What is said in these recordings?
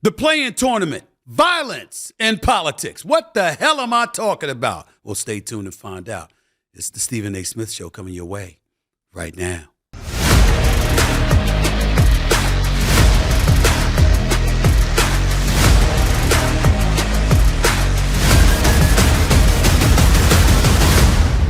The play-in tournament, violence and politics. What the hell am I talking about? Well, stay tuned and find out. It's the Stephen A. Smith Show coming your way right now.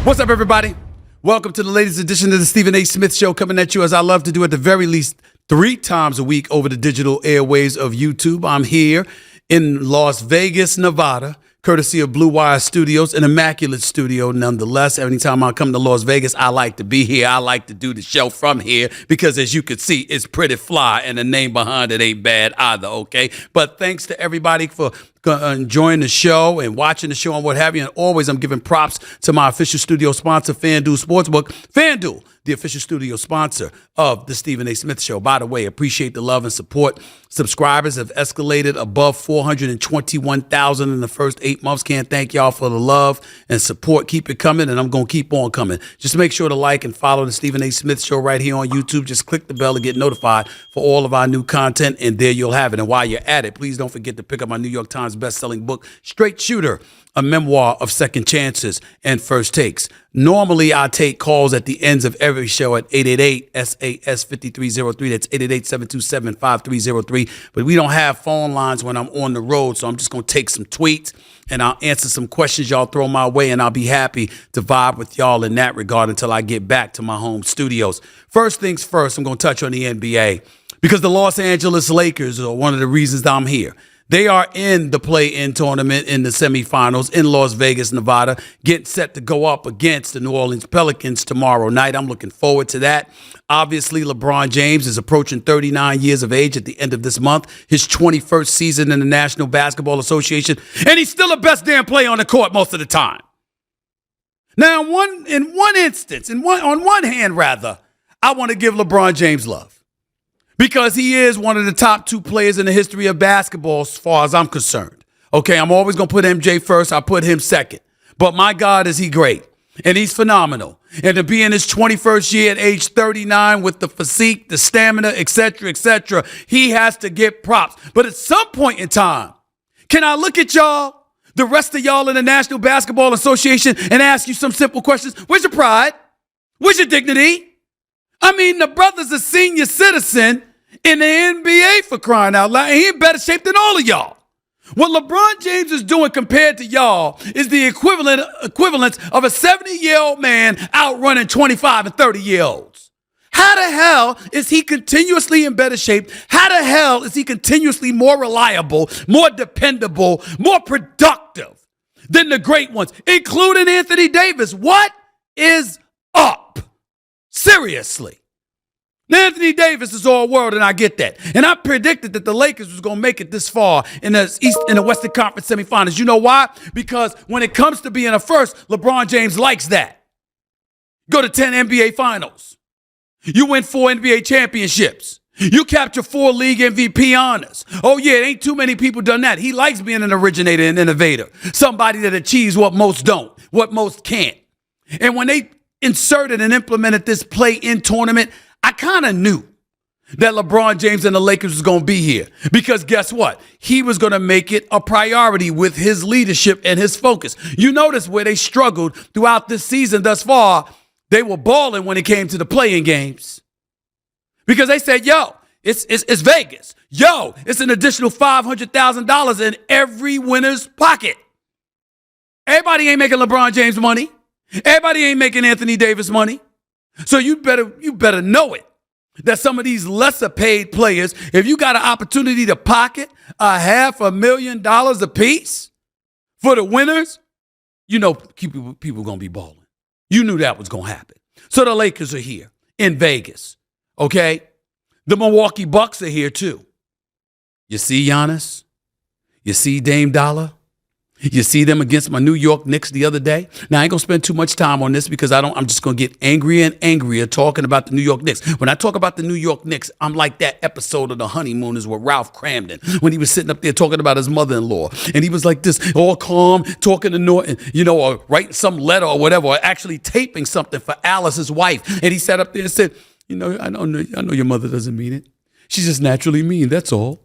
What's up, everybody? Welcome to the latest edition of the Stephen A. Smith Show, coming at you as I love to do at the very least 3 times a week over the digital airwaves of YouTube. I'm here in Las Vegas, Nevada, courtesy of Blue Wire Studios, an immaculate studio nonetheless. Anytime I come to Las Vegas, I like to be here. I like to do the show from here because, as you can see, it's pretty fly and the name behind it ain't bad either, okay? But thanks to everybody for enjoying the show and watching the show and what have you. And always I'm giving props to my official studio sponsor, FanDuel Sportsbook. FanDuel, the official studio sponsor of the Stephen A. Smith Show. By the way, appreciate the love and support. Subscribers have escalated above 421,000 in the first 8 months. Can't thank y'all for the love and support. Keep it coming, and I'm going to keep on coming. Just make sure to like and follow the Stephen A. Smith Show right here on YouTube. Just click the bell to get notified for all of our new content, and there you'll have it. And while you're at it, please don't forget to pick up my New York Times best-selling book, Straight Shooter, a memoir of second chances and first takes. Normally, I take calls at the ends of every show at 888-SAS-5303. That's 888-727-5303. But we don't have phone lines when I'm on the road, so I'm just going to take some tweets and I'll answer some questions y'all throw my way, and I'll be happy to vibe with y'all in that regard until I get back to my home studios. First things first, I'm going to touch on the NBA because the Los Angeles Lakers are one of the reasons that I'm here. They are in the play-in tournament in the semifinals in Las Vegas, Nevada, getting set to go up against the New Orleans Pelicans tomorrow night. I'm looking forward to that. Obviously, LeBron James is approaching 39 years of age at the end of this month, his 21st season in the National Basketball Association, and he's still the best damn player on the court most of the time. Now, on one hand, I want to give LeBron James love. Because he is one of the top 2 players in the history of basketball as far as I'm concerned. Okay, I'm always going to put MJ first. I put him second. But my God, is he great. And he's phenomenal. And to be in his 21st year at age 39 with the physique, the stamina, et cetera, he has to get props. But at some point in time, can I look at y'all, the rest of y'all in the National Basketball Association, and ask you some simple questions? Where's your pride? Where's your dignity? I mean, the brother's a senior citizen in the NBA, for crying out loud. And he in better shape than all of y'all. What LeBron James is doing compared to y'all is the equivalence of a 70-year-old man outrunning 25 and 30-year-olds. How the hell is he continuously in better shape? How the hell is he continuously more reliable, more dependable, more productive than the great ones, including Anthony Davis? What is up? Seriously. Anthony Davis is all world, and I get that. And I predicted that the Lakers was going to make it this far in the Western Conference semifinals. You know why? Because when it comes to being a first, LeBron James likes that. Go to 10 NBA finals. You win 4 NBA championships. You capture 4 league MVP honors. Oh, yeah, it ain't too many people done that. He likes being an originator and innovator. Somebody that achieves what most don't, what most can't. And when they inserted and implemented this play-in tournament, I kind of knew that LeBron James and the Lakers was going to be here because guess what? He was going to make it a priority with his leadership and his focus. You notice where they struggled throughout this season thus far. They were balling when it came to the play-in games because they said, yo, it's Vegas. Yo, it's an additional $500,000 in every winner's pocket. Everybody ain't making LeBron James money. Everybody ain't making Anthony Davis money. So you better know it that some of these lesser paid players, if you got an opportunity to pocket $500,000 apiece for the winners, you know people going to be balling. You knew that was going to happen. So the Lakers are here in Vegas, okay? The Milwaukee Bucks are here too. You see Giannis? You see Dame Dollar? You see them against my New York Knicks the other day. Now, I ain't going to spend too much time on this because I'm just going to get angrier and angrier talking about the New York Knicks. When I talk about the New York Knicks, I'm like that episode of The Honeymooners with Ralph Cramden when he was sitting up there talking about his mother-in-law. And he was like this, all calm, talking to Norton, or writing some letter or whatever, or actually taping something for Alice's wife. And he sat up there and said, I know your mother doesn't mean it. She's just naturally mean, that's all.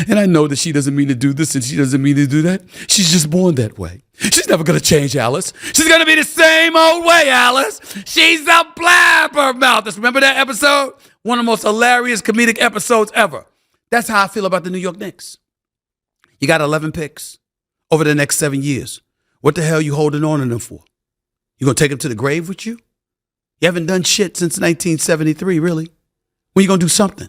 And I know that she doesn't mean to do this and she doesn't mean to do that. She's just born that way. She's never going to change, Alice. She's going to be the same old way, Alice. She's a blabbermouth. Remember that episode? One of the most hilarious comedic episodes ever. That's how I feel about the New York Knicks. You got 11 picks over the next 7 years. What the hell are you holding on to them for? You going to take them to the grave with you? You haven't done shit since 1973, really. When you going to do something?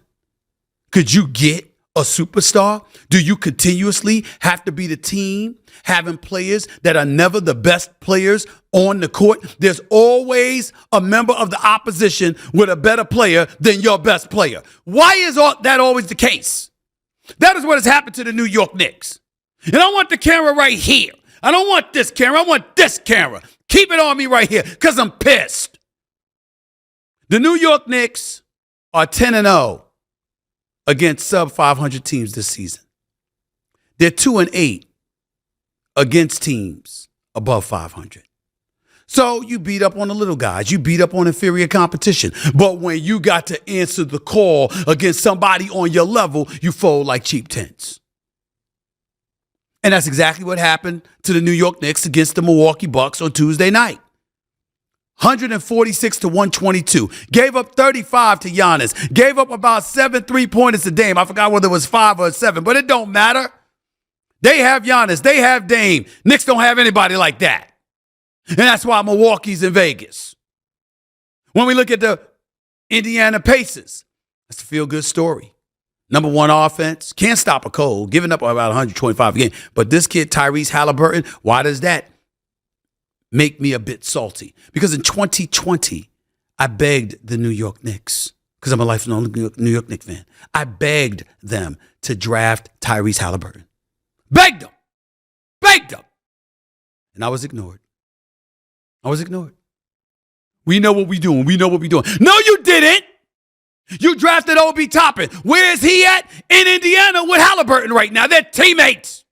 Could you get a superstar? Do you continuously have to be the team having players that are never the best players on the court? There's always a member of the opposition with a better player than your best player. Why is that always the case? That is what has happened to the New York Knicks. And I want the camera right here. I don't want this camera. I want this camera. Keep it on me right here because I'm pissed. The New York Knicks are 10-0 against sub-500 teams this season. They're 2-8 against teams above 500. So you beat up on the little guys. You beat up on inferior competition. But when you got to answer the call against somebody on your level, you fold like cheap tents. And that's exactly what happened to the New York Knicks against the Milwaukee Bucks on Tuesday night. 146-122. Gave up 35 to Giannis. Gave up about 7 3-pointers to Dame. I forgot whether it was 5 or 7, but it don't matter. They have Giannis. They have Dame. Knicks don't have anybody like that. And that's why Milwaukee's in Vegas. When we look at the Indiana Pacers, that's a feel-good story. Number one offense. Can't stop a cold. Giving up about 125 a game. But this kid, Tyrese Halliburton, why does that make me a bit salty? Because in 2020, I begged the New York Knicks, because I'm a lifelong New York Knicks fan. I begged them to draft Tyrese Halliburton. Begged them. Begged them. And I was ignored. We know what we're doing. No, you didn't. You drafted Obi Toppin. Where is he at? In Indiana with Halliburton right now. They're teammates.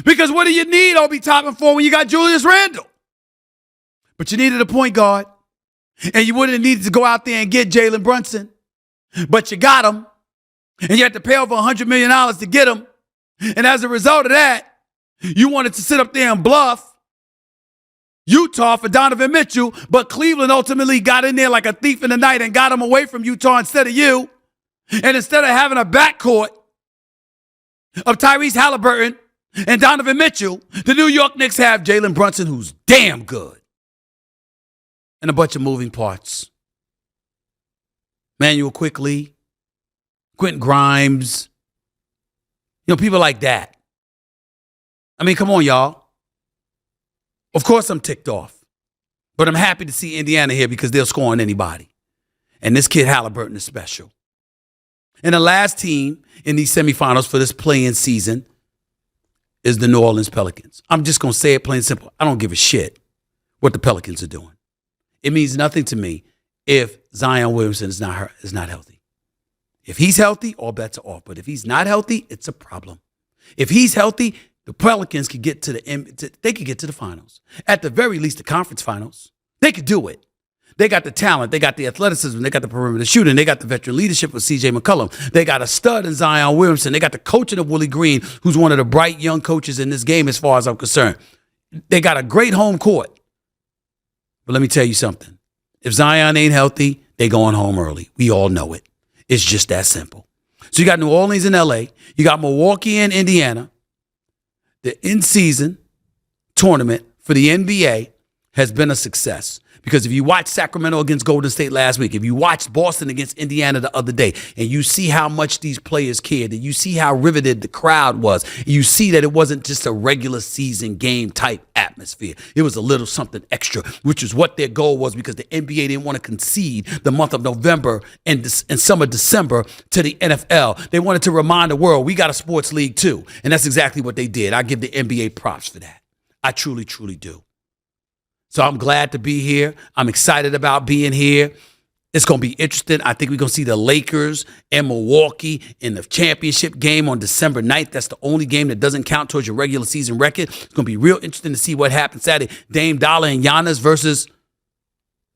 Because what do you need Obi Toppin for when you got Julius Randle? But you needed a point guard. And you wouldn't have needed to go out there and get Jalen Brunson. But you got him. And you had to pay over $100 million to get him. And as a result of that, you wanted to sit up there and bluff Utah for Donovan Mitchell, but Cleveland ultimately got in there like a thief in the night and got him away from Utah instead of you. And instead of having a backcourt of Tyrese Halliburton and Donovan Mitchell, the New York Knicks have Jalen Brunson, who's damn good, and a bunch of moving parts. Manuel Quickley, Quentin Grimes, people like that. I mean, come on, y'all. Of course I'm ticked off, but I'm happy to see Indiana here because they'll score on anybody. And this kid Halliburton is special. And the last team in these semifinals for this play-in season is the New Orleans Pelicans. I'm just going to say it plain and simple. I don't give a shit what the Pelicans are doing. It means nothing to me if Zion Williamson is not healthy. If he's healthy, all bets are off. But if he's not healthy, it's a problem. If he's healthy, the Pelicans could get to the finals. At the very least, the conference finals. They could do it. They got the talent. They got the athleticism. They got the perimeter shooting. They got the veteran leadership with C.J. McCollum. They got a stud in Zion Williamson. They got the coaching of Willie Green, who's one of the bright young coaches in this game as far as I'm concerned. They got a great home court. But let me tell you something. If Zion ain't healthy, they going home early. We all know it. It's just that simple. So you got New Orleans and L.A. You got Milwaukee and Indiana. The in-season tournament for the NBA has been a success. Because if you watch Sacramento against Golden State last week, if you watched Boston against Indiana the other day, and you see how much these players cared, and you see how riveted the crowd was, you see that it wasn't just a regular season game type atmosphere. It was a little something extra, which is what their goal was, because the NBA didn't want to concede the month of November and some of December to the NFL. They wanted to remind the world, we got a sports league too. And that's exactly what they did. I give the NBA props for that. I truly, truly do. So I'm glad to be here. I'm excited about being here. It's going to be interesting. I think we're going to see the Lakers and Milwaukee in the championship game on December 9th. That's the only game that doesn't count towards your regular season record. It's going to be real interesting to see what happens Saturday. Dame Dollar and Giannis versus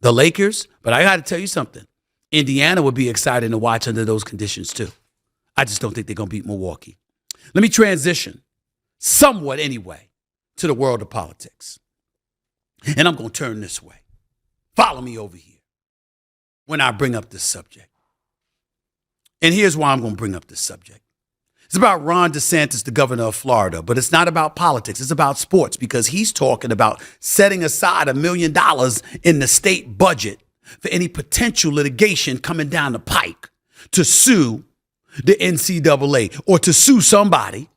the Lakers. But I got to tell you something. Indiana would be exciting to watch under those conditions too. I just don't think they're going to beat Milwaukee. Let me transition somewhat anyway to the world of politics. And I'm going to turn this way. Follow me over here when I bring up this subject. And here's why I'm going to bring up this subject. It's about Ron DeSantis, the governor of Florida, but it's not about politics. It's about sports because he's talking about setting aside $1 million in the state budget for any potential litigation coming down the pike to sue the NCAA or to sue somebody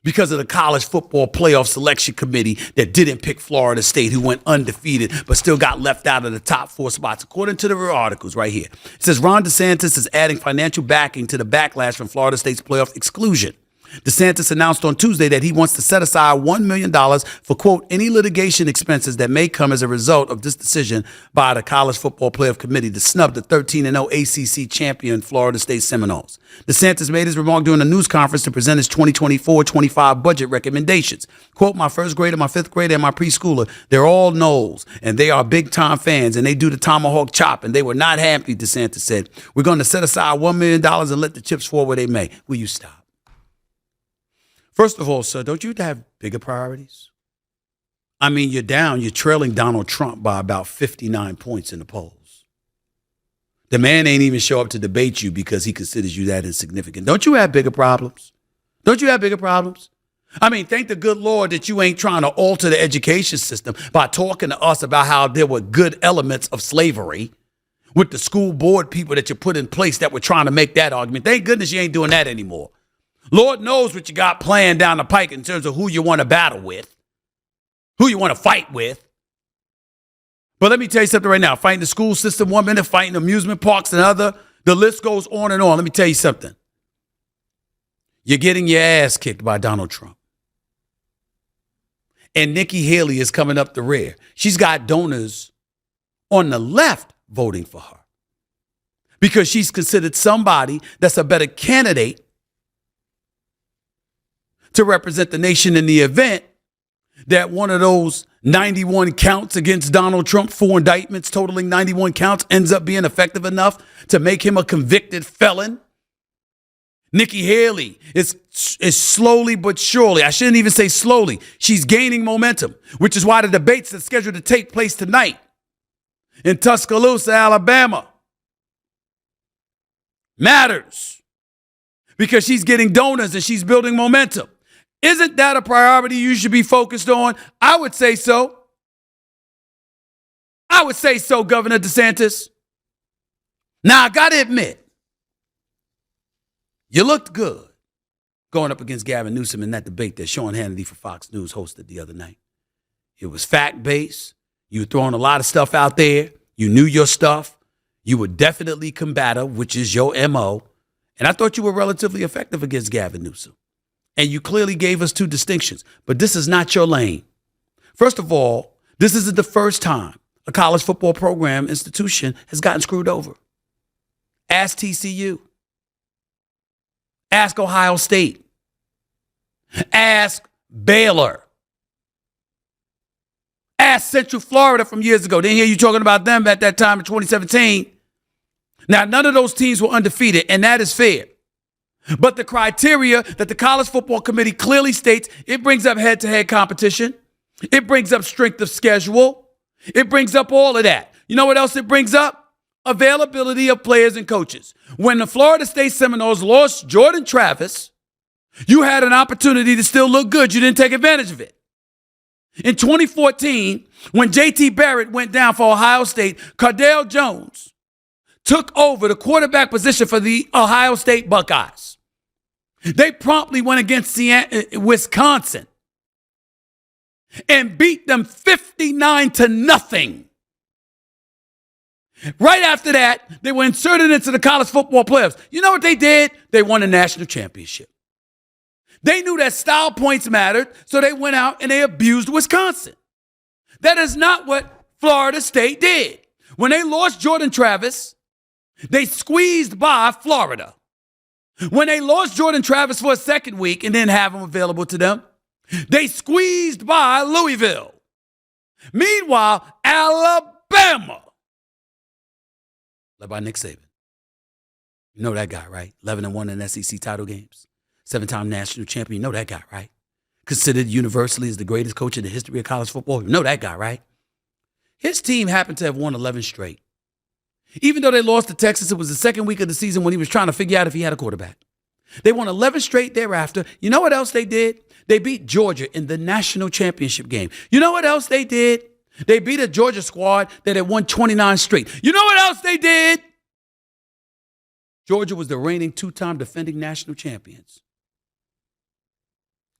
because of the college football playoff selection committee that didn't pick Florida State, who went undefeated but still got left out of the top 4 spots. According to the articles right here, it says Ron DeSantis is adding financial backing to the backlash from Florida State's playoff exclusion. DeSantis announced on Tuesday that he wants to set aside $1 million for, quote, any litigation expenses that may come as a result of this decision by the College Football Playoff Committee to snub the 13-0 ACC champion Florida State Seminoles. DeSantis made his remark during a news conference to present his 2024-25 budget recommendations. Quote, my first grader, my fifth grader, and my preschooler, they're all Noles, and they are big-time fans, and they do the tomahawk chop, and they were not happy, DeSantis said. We're going to set aside $1 million and let the chips fall where they may. Will you stop? First of all, sir, don't you have bigger priorities? I mean, you're trailing Donald Trump by about 59 points in the polls. The man ain't even show up to debate you because he considers you that insignificant. Don't you have bigger problems? Don't you have bigger problems? I mean, thank the good Lord that you ain't trying to alter the education system by talking to us about how there were good elements of slavery with the school board people that you put in place that were trying to make that argument. Thank goodness you ain't doing that anymore. Lord knows what you got planned down the pike in terms of who you want to battle with, who you want to fight with. But let me tell you something right now. Fighting the school system 1 minute, fighting amusement parks another. The list goes on and on. Let me tell you something. You're getting your ass kicked by Donald Trump. And Nikki Haley is coming up the rear. She's got donors on the left voting for her because she's considered somebody that's a better candidate to represent the nation in the event that one of those 91 counts against Donald Trump, 4 indictments totaling 91 counts, ends up being effective enough to make him a convicted felon. Nikki Haley is slowly but surely, I shouldn't even say slowly, she's gaining momentum, which is why the debates are scheduled to take place tonight in Tuscaloosa, Alabama, matters because she's getting donors and she's building momentum. Isn't that a priority you should be focused on? I would say so. I would say so, Governor DeSantis. Now, I got to admit, you looked good going up against Gavin Newsom in that debate that Sean Hannity for Fox News hosted the other night. It was fact-based. You were throwing a lot of stuff out there. You knew your stuff. You were definitely combative, which is your MO. And I thought you were relatively effective against Gavin Newsom. And you clearly gave us 2 distinctions. But this is not your lane. First of all, this isn't the first time a college football program institution has gotten screwed over. Ask TCU. Ask Ohio State. Ask Baylor. Ask Central Florida from years ago. Didn't hear you talking about them at that time in 2017. Now, none of those teams were undefeated, and that is fair. But the criteria that the College Football Committee clearly states, it brings up head-to-head competition. It brings up strength of schedule. It brings up all of that. You know what else it brings up? Availability of players and coaches. When the Florida State Seminoles lost Jordan Travis, you had an opportunity to still look good. You didn't take advantage of it. In 2014, when J.T. Barrett went down for Ohio State, Cardale Jones took over the quarterback position for the Ohio State Buckeyes. They promptly went against Wisconsin and beat them 59-0. Right after that, they were inserted into the college football playoffs. You know what they did? They won a national championship. They knew that style points mattered, so they went out and they abused Wisconsin. That is not what Florida State did. When they lost Jordan Travis, they squeezed by Florida. When they lost Jordan Travis for a second week and didn't have him available to them, they squeezed by Louisville. Meanwhile, Alabama, led by Nick Saban. You know that guy, right? 11-1 in SEC title games. 7-time national champion. You know that guy, right? Considered universally as the greatest coach in the history of college football. You know that guy, right? His team happened to have won 11 straight. Even though they lost to Texas, it was the second week of the season when he was trying to figure out if he had a quarterback. They won 11 straight thereafter. You know what else they did? They beat Georgia in the national championship game. You know what else they did? They beat a Georgia squad that had won 29 straight. You know what else they did? Georgia was the reigning 2-time defending national champions.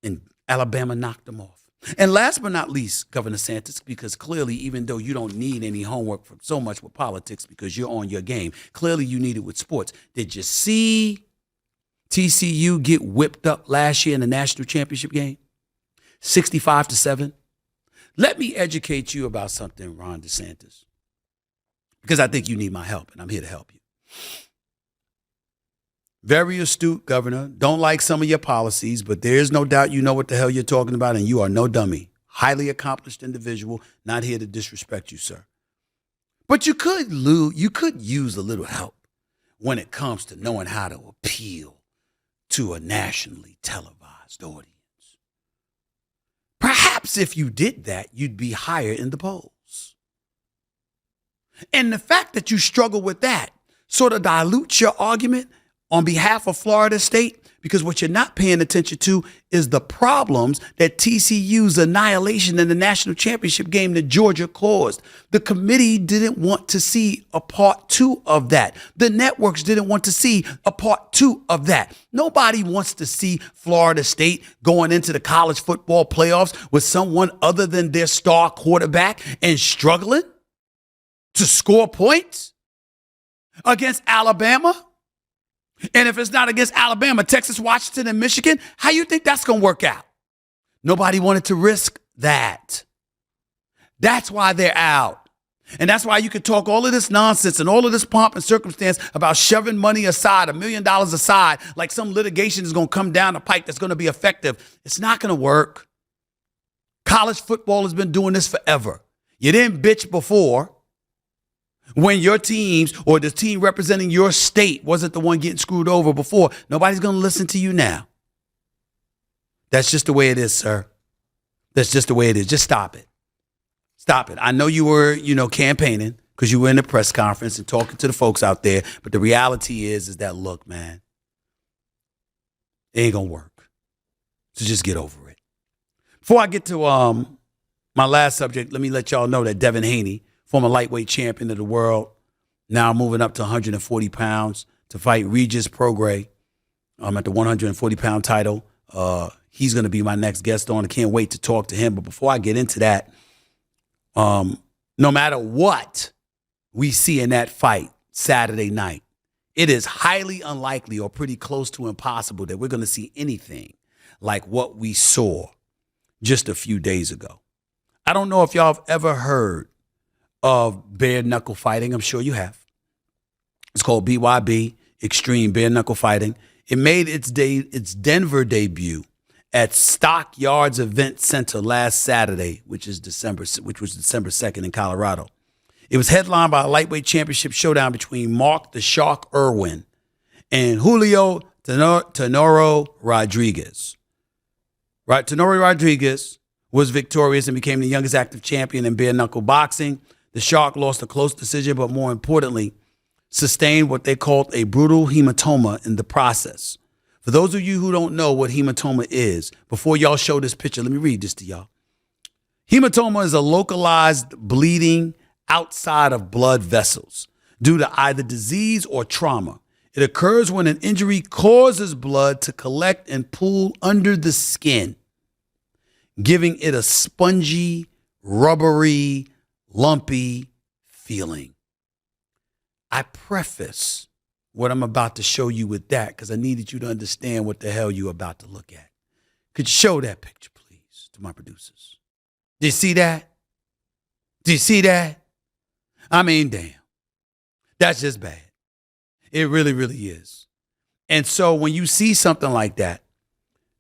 And Alabama knocked them off. And last but not least, Governor DeSantis, because clearly, even though you don't need any homework from so much with politics because you're on your game, clearly you need it with sports. Did you see TCU get whipped up last year in the national championship game? 65-7. Let me educate you about something, Ron DeSantis, because I think you need my help, and I'm here to help you. Very astute, Governor. Don't like some of your policies, but there's no doubt you know what the hell you're talking about, and you are no dummy. Highly accomplished individual, not here to disrespect you, sir. But you could use a little help when it comes to knowing how to appeal to a nationally televised audience. Perhaps if you did that, you'd be higher in the polls. And the fact that you struggle with that sort of dilutes your argument on behalf of Florida State, because what you're not paying attention to is the problems that TCU's annihilation in the national championship game that Georgia caused. The committee didn't want to see a part 2 of that. The networks didn't want to see a part 2 of that. Nobody wants to see Florida State going into the college football playoffs with someone other than their star quarterback and struggling to score points against Alabama. And if it's not against Alabama, Texas, Washington, and Michigan, how you think that's going to work out? Nobody wanted to risk that. That's why they're out. And that's why you can talk all of this nonsense and all of this pomp and circumstance about shoving money aside, $1 million aside, like some litigation is going to come down the pike that's going to be effective. It's not going to work. College football has been doing this forever. You didn't bitch before. When your teams or the team representing your state wasn't the one getting screwed over before, nobody's going to listen to you now. That's just the way it is, sir. That's just the way it is. Just stop it. Stop it. I know you were, campaigning because you were in the press conference and talking to the folks out there. But the reality is that, look, man, it ain't going to work. So just get over it. Before I get to my last subject, let me let y'all know that Devin Haney, former lightweight champion of the world, now moving up to 140 pounds to fight Regis Prograis at the 140-pound title. He's going to be my next guest on. I can't wait to talk to him. But before I get into that, no matter what we see in that fight Saturday night, it is highly unlikely or pretty close to impossible that we're going to see anything like what we saw just a few days ago. I don't know if y'all have ever heard of bare knuckle fighting. I'm sure you have. It's called BYB, Extreme Bare Knuckle Fighting. It made its Denver debut at Stockyards Event Center last Saturday, which was December 2nd in Colorado. It was headlined by a lightweight championship showdown between Mark the Shark Irwin and Julio Tenoro Rodriguez. Right, Tenoro Rodriguez was victorious and became the youngest active champion in bare knuckle boxing. The Shark lost a close decision, but more importantly, sustained what they called a brutal hematoma in the process. For those of you who don't know what hematoma is, before y'all show this picture, let me read this to y'all. Hematoma is a localized bleeding outside of blood vessels due to either disease or trauma. It occurs when an injury causes blood to collect and pool under the skin, giving it a spongy, rubbery, lumpy feeling. I preface what I'm about to show you with that because I needed you to understand what the hell you're about to look at. Could you show that picture, please, to my producers? Do you see that? Do you see that? I mean, damn. That's just bad. It really, really is. And so when you see something like that,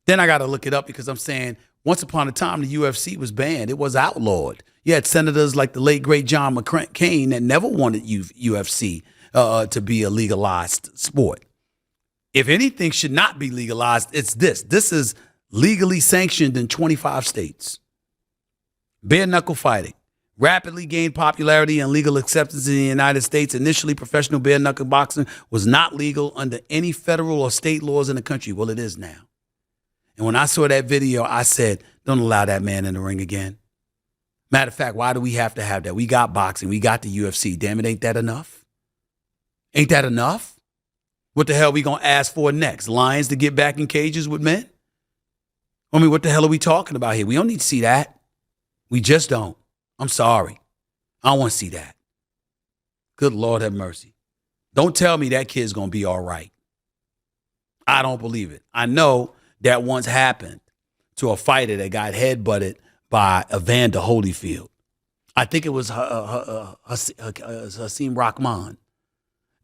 then I got to look it up because I'm saying once upon a time, the UFC was banned. It was outlawed. You had senators like the late, great John McCain that never wanted UFC to be a legalized sport. If anything should not be legalized, it's this. This is legally sanctioned in 25 states. Bare knuckle fighting rapidly gained popularity and legal acceptance in the United States. Initially, professional bare knuckle boxing was not legal under any federal or state laws in the country. Well, it is now. And when I saw that video, I said, don't allow that man in the ring again. Matter of fact, why do we have to have that? We got boxing. We got the UFC. Damn it, ain't that enough? Ain't that enough? What the hell are we going to ask for next? Lions to get back in cages with men? I mean, what the hell are we talking about here? We don't need to see that. We just don't. I'm sorry. I don't want to see that. Good Lord have mercy. Don't tell me that kid's going to be all right. I don't believe it. I know that once happened to a fighter that got headbutted by Evander Holyfield. I think it was Hasim Rahman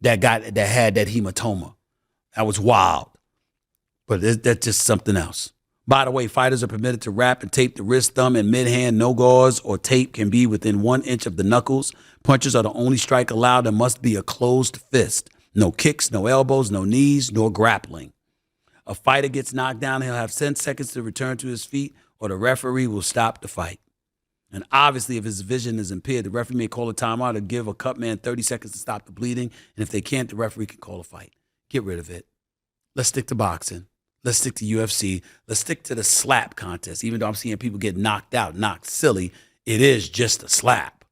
that had that hematoma. That was wild. But that's just something else. By the way, fighters are permitted to wrap and tape the wrist, thumb, and mid-hand. No gauze or tape can be within 1 inch of the knuckles. Punches are the only strike allowed and must be a closed fist. No kicks, no elbows, no knees, nor grappling. A fighter gets knocked down, he'll have 10 seconds to return to his feet, or the referee will stop the fight. And obviously, if his vision is impaired, the referee may call a timeout or give a cut man 30 seconds to stop the bleeding. And if they can't, the referee can call a fight. Get rid of it. Let's stick to boxing. Let's stick to UFC. Let's stick to the slap contest. Even though I'm seeing people get knocked out, knocked silly, it is just a slap.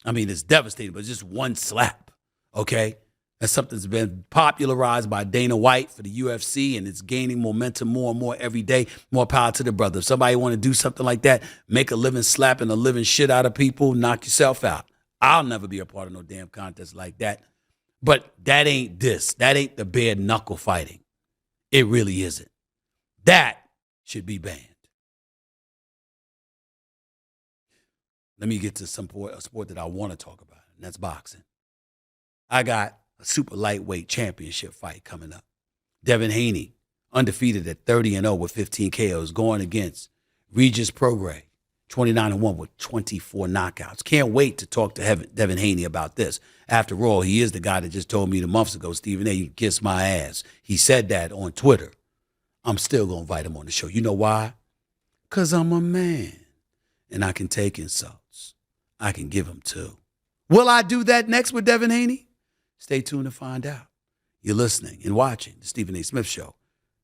I mean, it's devastating, but it's just one slap, okay? That's something that's been popularized by Dana White for the UFC, and it's gaining momentum more and more every day. More power to the brother. If somebody want to do something like that, make a living slapping the living shit out of people, knock yourself out. I'll never be a part of no damn contest like that. But that ain't this. That ain't the bare knuckle fighting. It really isn't. That should be banned. Let me get to a sport that I want to talk about, and that's boxing. I got a super lightweight championship fight coming up. Devin Haney, undefeated at 30-0 with 15 KOs, going against Regis Prograis, 29-1 with 24 knockouts. Can't wait to talk to Devin Haney about this. After all, he is the guy that just told me the months ago, Stephen A., you can kiss my ass. He said that on Twitter. I'm still going to invite him on the show. You know why? Because I'm a man, and I can take insults. I can give them too. Will I do that next with Devin Haney? Stay tuned to find out. You're listening and watching the Stephen A. Smith Show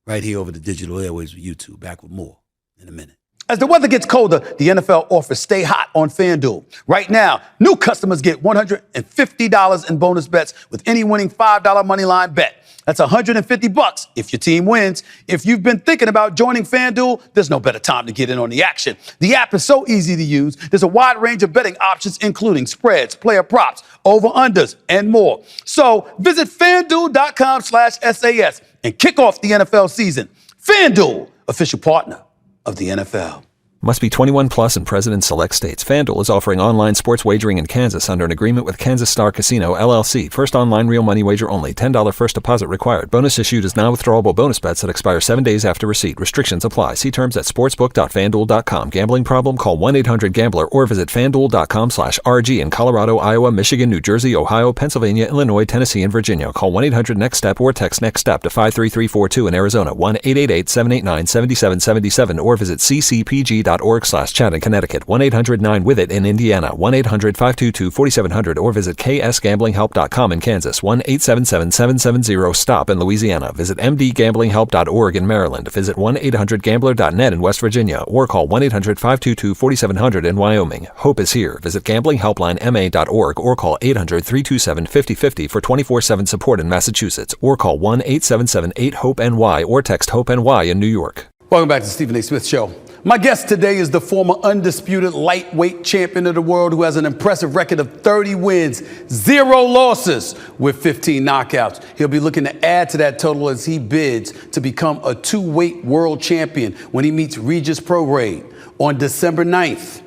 right here over the digital airwaves with YouTube. Back with more in a minute. As the weather gets colder, the NFL offers Stay Hot on FanDuel. Right now, new customers get $150 in bonus bets with any winning $5 moneyline bet. That's $150 if your team wins. If you've been thinking about joining FanDuel, there's no better time to get in on the action. The app is so easy to use. There's a wide range of betting options, including spreads, player props, over-unders, and more. So visit FanDuel.com/SAS and kick off the NFL season. FanDuel, official partner of the NFL. Must be 21 plus and present in select states. FanDuel is offering online sports wagering in Kansas under an agreement with Kansas Star Casino, LLC. First online real money wager only. $10 first deposit required. Bonus issued as non-withdrawable bonus bets that expire 7 days after receipt. Restrictions apply. See terms at sportsbook.fanduel.com. Gambling problem? Call 1-800-GAMBLER or visit fanduel.com/RG in Colorado, Iowa, Michigan, New Jersey, Ohio, Pennsylvania, Illinois, Tennessee, and Virginia. Call 1-800-NEXT-STEP or text NEXT-STEP to 53342 in Arizona. 1-888-789-7777 or visit ccpg.org/chat in Connecticut. 1-800-9-WITH-IT in Indiana. 1-800-522-4700 or visit ksgamblinghelp.com in Kansas. 1-877-770-STOP in Louisiana. Visit mdgamblinghelp.org in Maryland. Visit 1-800-GAMBLER.net in West Virginia or call 1-800-522-4700 in Wyoming. Hope is here. Visit gamblinghelplinema.org or call 800-327-5050 for 24/7 support in Massachusetts or call 1-877-8-HOPE-NY or text HOPE-NY in New York. Welcome back to the Stephen A. Smith Show. My guest today is the former undisputed lightweight champion of the world who has an impressive record of 30 wins, 0 losses with 15 knockouts. He'll be looking to add to that total as he bids to become a 2-weight world champion when he meets Regis Prograis on December 9th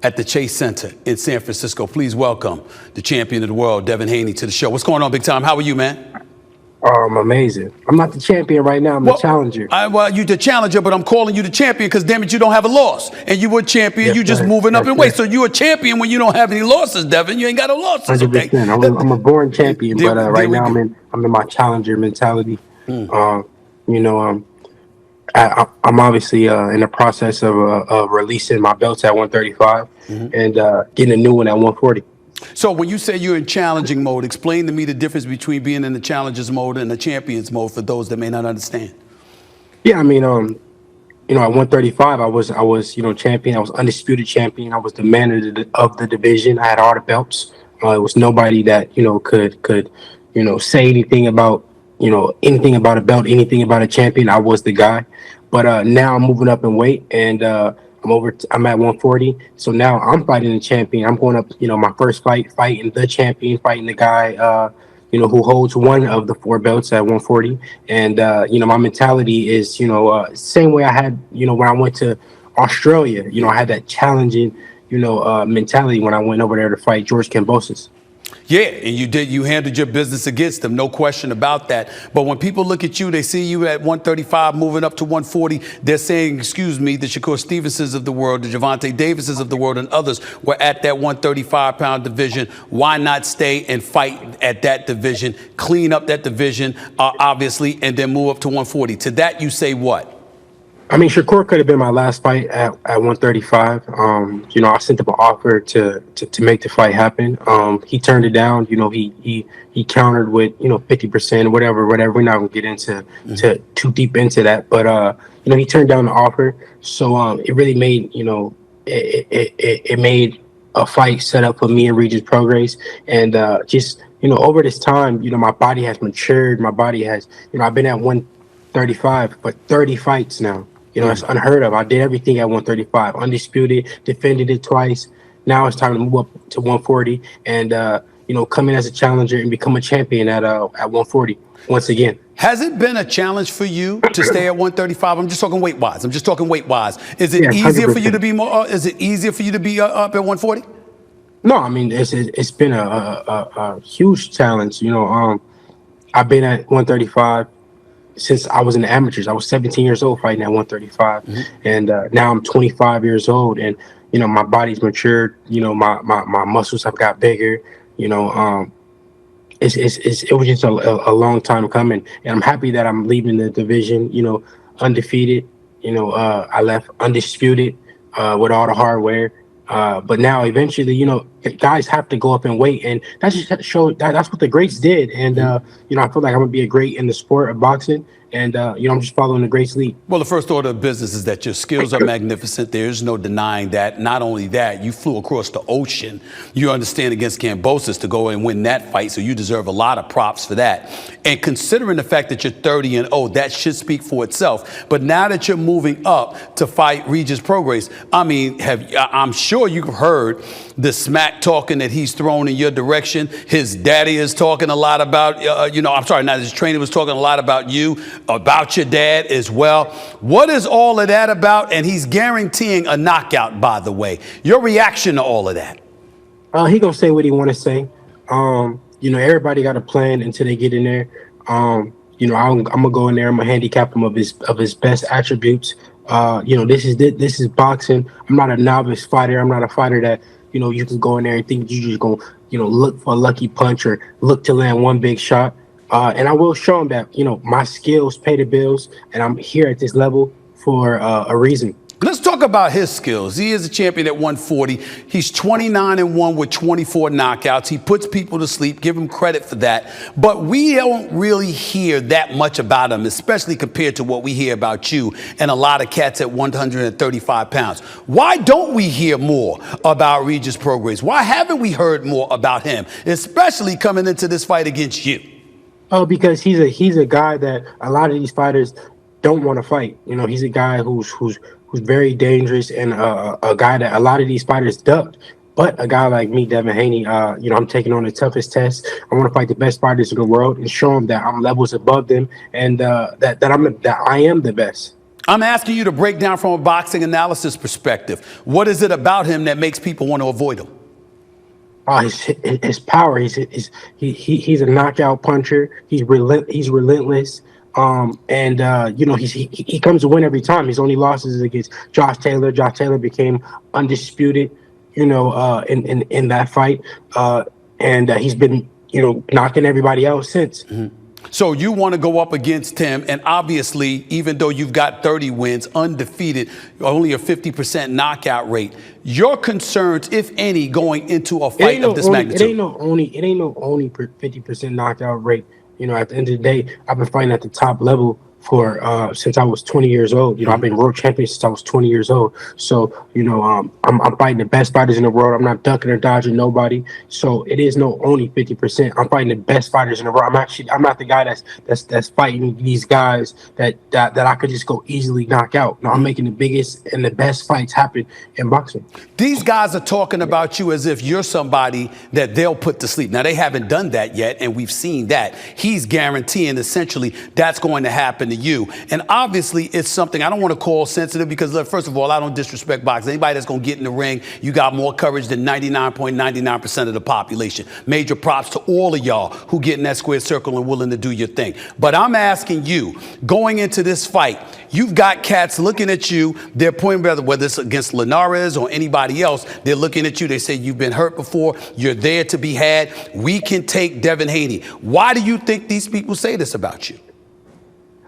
at the Chase Center in San Francisco. Please welcome the champion of the world, Devin Haney, to the show. What's going on, big time? How are you, man? I'm amazing. I'm not the champion right now. I'm the challenger. You're the challenger, but I'm calling you the champion because, damn it, you don't have a loss. And you were champion. Yes, you just sir. moving up Yes, in weight. sir. So you're a champion when you don't have any losses, Devin. You ain't got no losses. 100%. Okay? I'm a born champion, but right there we now go. I'm in my challenger mentality. You know, I'm obviously in the process of releasing my belts at 135 and getting a new one at 140. So when you say you're in challenging mode, explain to me the difference between being in the challengers mode and the champions mode for those that may not understand. Yeah, I mean, you know, at 135, I was, you know, champion. I was undisputed champion. I was the man of the division. I had all the belts. It was nobody that, you know, could, you know, say anything about, you know, anything about a belt, anything about a champion. I was the guy. But now I'm moving up in weight, and I'm at 140. So now I'm fighting the champion. I'm going up, you know, my first fighting the champion, fighting the guy, you know, who holds one of the 4 belts at 140. And, you know, my mentality is, you know, same way I had, you know, when I went to Australia. You know, I had that challenging, you know, mentality when I went over there to fight George Kambosos. Yeah, and you handled your business against them, no question about that. But when people look at you, they see you at 135 moving up to 140, they're saying, excuse me, the Shakur Stevensons of the world, the Gervonta Davises of the world, and others were at that 135-pound division. Why not stay and fight at that division, clean up that division, obviously, and then move up to 140? To that, you say what? I mean, Shakur could have been my last fight at 135. You know, I sent him an offer to make the fight happen. He turned it down. You know, he countered with, you know, 50%, whatever. We're not gonna get into too deep into that, but you know, he turned down the offer. So it really made, you know, it made a fight set up for me and Regis Prograis, and just, you know, over this time, you know, my body has matured. My body has, you know, I've been at 135 for 30 fights now. You know, that's unheard of. I did everything at 135, undisputed, defended it twice. Now it's time to move up to 140 and, you know, come in as a challenger and become a champion at 140 once again. Has it been a challenge for you to stay at 135? I'm just talking weight-wise. Is it easier for you to be more? Is it easier for you to be up at 140? No, I mean, it's been a huge challenge. You know, I've been at 135 since I was in the amateurs. I was 17 years old fighting at 135, and now I'm 25 years old, and you know, my body's matured. You know, my muscles have got bigger. You know, it was just a long time coming, and I'm happy that I'm leaving the division, you know, undefeated. You know, I left undisputed with all the hardware. But now eventually, you know, guys have to go up in weight, and that's just showed that's what the greats did. And you know, I feel like I'm gonna be a great in the sport of boxing, and you know, I'm just following the greats' lead. Well, the first order of business is that your skills are magnificent. There's no denying that. Not only that, you flew across the ocean. You understand against Kambosos to go and win that fight, so you deserve a lot of props for that. And considering the fact that you're 30-0, that should speak for itself. But now that you're moving up to fight Regis Prograis, I mean, I'm sure you've heard the smack talking that he's thrown in your direction. His daddy is talking a lot about, you know, I'm sorry, not his trainer was talking a lot about you, about your dad as well. What is all of that about? And he's guaranteeing a knockout, by the way. Your reaction to all of that? He gonna say what he want to say. You know, everybody got a plan until they get in there. You know, I'm gonna go in there. I'm gonna handicap him of his best attributes. You know, this is boxing. I'm not a novice fighter. I'm not a fighter that, you know, you can go in there and think you just gonna, you know, look for a lucky punch or look to land one big shot. And I will show him that, you know, my skills pay the bills, and I'm here at this level for a reason. Let's talk about his skills. He is a champion at 140. He's 29-1 with 24 knockouts. He puts people to sleep. Give him credit for that. But we don't really hear that much about him, especially compared to what we hear about you and a lot of cats at 135 pounds. Why don't we hear more about Regis Prograis? Why haven't we heard more about him, especially coming into this fight against you? Oh, because he's a guy that a lot of these fighters don't want to fight. You know, he's a guy who's very dangerous, and a guy that a lot of these fighters ducked. But a guy like me, Devin Haney, you know, I'm taking on the toughest test. I want to fight the best fighters in the world and show them that I'm levels above them, and that I am the best. I'm asking you to break down from a boxing analysis perspective. What is it about him that makes people want to avoid him? His power. He's a knockout puncher. He's relentless. And you know, he comes to win every time. His only losses is against Josh Taylor. Josh Taylor became undisputed, you know, in that fight. And he's been, you know, knocking everybody out since. So you want to go up against him, and obviously, even though you've got 30 wins, undefeated, only a 50% knockout rate, your concerns, if any, going into a fight of this magnitude? It ain't no only 50% knockout rate. You know, at the end of the day, I've been fighting at the top level for since I was 20 years old. You know, I've been world champion since I was 20 years old. So, you know, I'm fighting the best fighters in the world. I'm not ducking or dodging nobody. So it is no only 50%. I'm fighting the best fighters in the world. I'm not the guy that's fighting these guys that I could just go easily knock out. No, I'm making the biggest and the best fights happen in boxing. These guys are talking about you as if you're somebody that they'll put to sleep. Now, they haven't done that yet, and we've seen that. He's guaranteeing essentially that's going to happen to you. And obviously, it's something I don't want to call sensitive because, look, first of all, I don't disrespect boxing. Anybody that's going to get in the ring, you got more courage than 99.99% of the population. Major props to all of y'all who get in that square circle and willing to do your thing. But I'm asking you, going into this fight, you've got cats looking at you. They're pointing, whether it's against Linares or anybody else, they're looking at you. They say you've been hurt before. You're there to be had. We can take Devin Haney. Why do you think these people say this about you?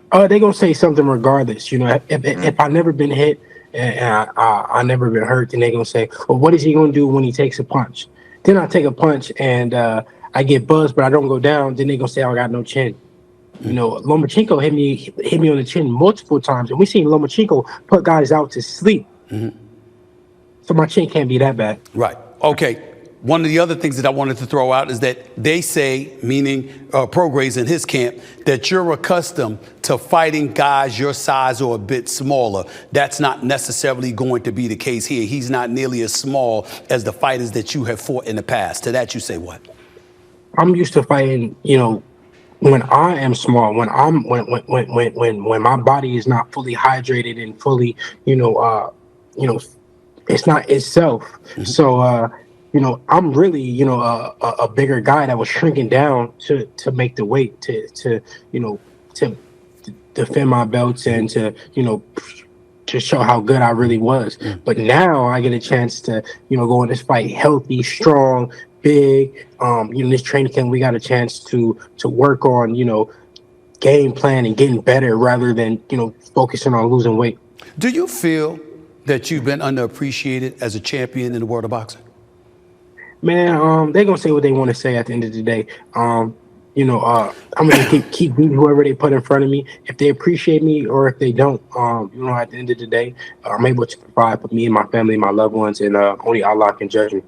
They're going to say something regardless. You know, if I never been hit and I never been hurt, then they're going to say, well, what is he going to do when he takes a punch? Then I take a punch and I get buzzed, but I don't go down. Then they're going to say, oh, I got no chin. You know, Lomachenko hit me on the chin multiple times. And we seen Lomachenko put guys out to sleep. So my chin can't be that bad. Right. Okay. One of the other things that I wanted to throw out is that they say, meaning Prograis in his camp, that you're accustomed to fighting guys your size or a bit smaller. That's not necessarily going to be the case here. He's not nearly as small as the fighters that you have fought in the past. To that you say what? I'm used to fighting, you know, when I am small, when my body is not fully hydrated and fully, it's not itself. So, you know, I'm really, you know, a bigger guy that was shrinking down to make the weight to defend my belts and to show how good I really was. But now I get a chance to, go in this fight healthy, strong, big. This training camp, we got a chance to work on, game plan and getting better rather than, focusing on losing weight. Do you feel that you've been underappreciated as a champion in the world of boxing? Man, they're gonna say what they want to say at the end of the day. I'm gonna keep beating whoever they put in front of me. If they appreciate me or if they don't, at the end of the day, I'm able to provide for me and my family, my loved ones, and only Allah can judge me.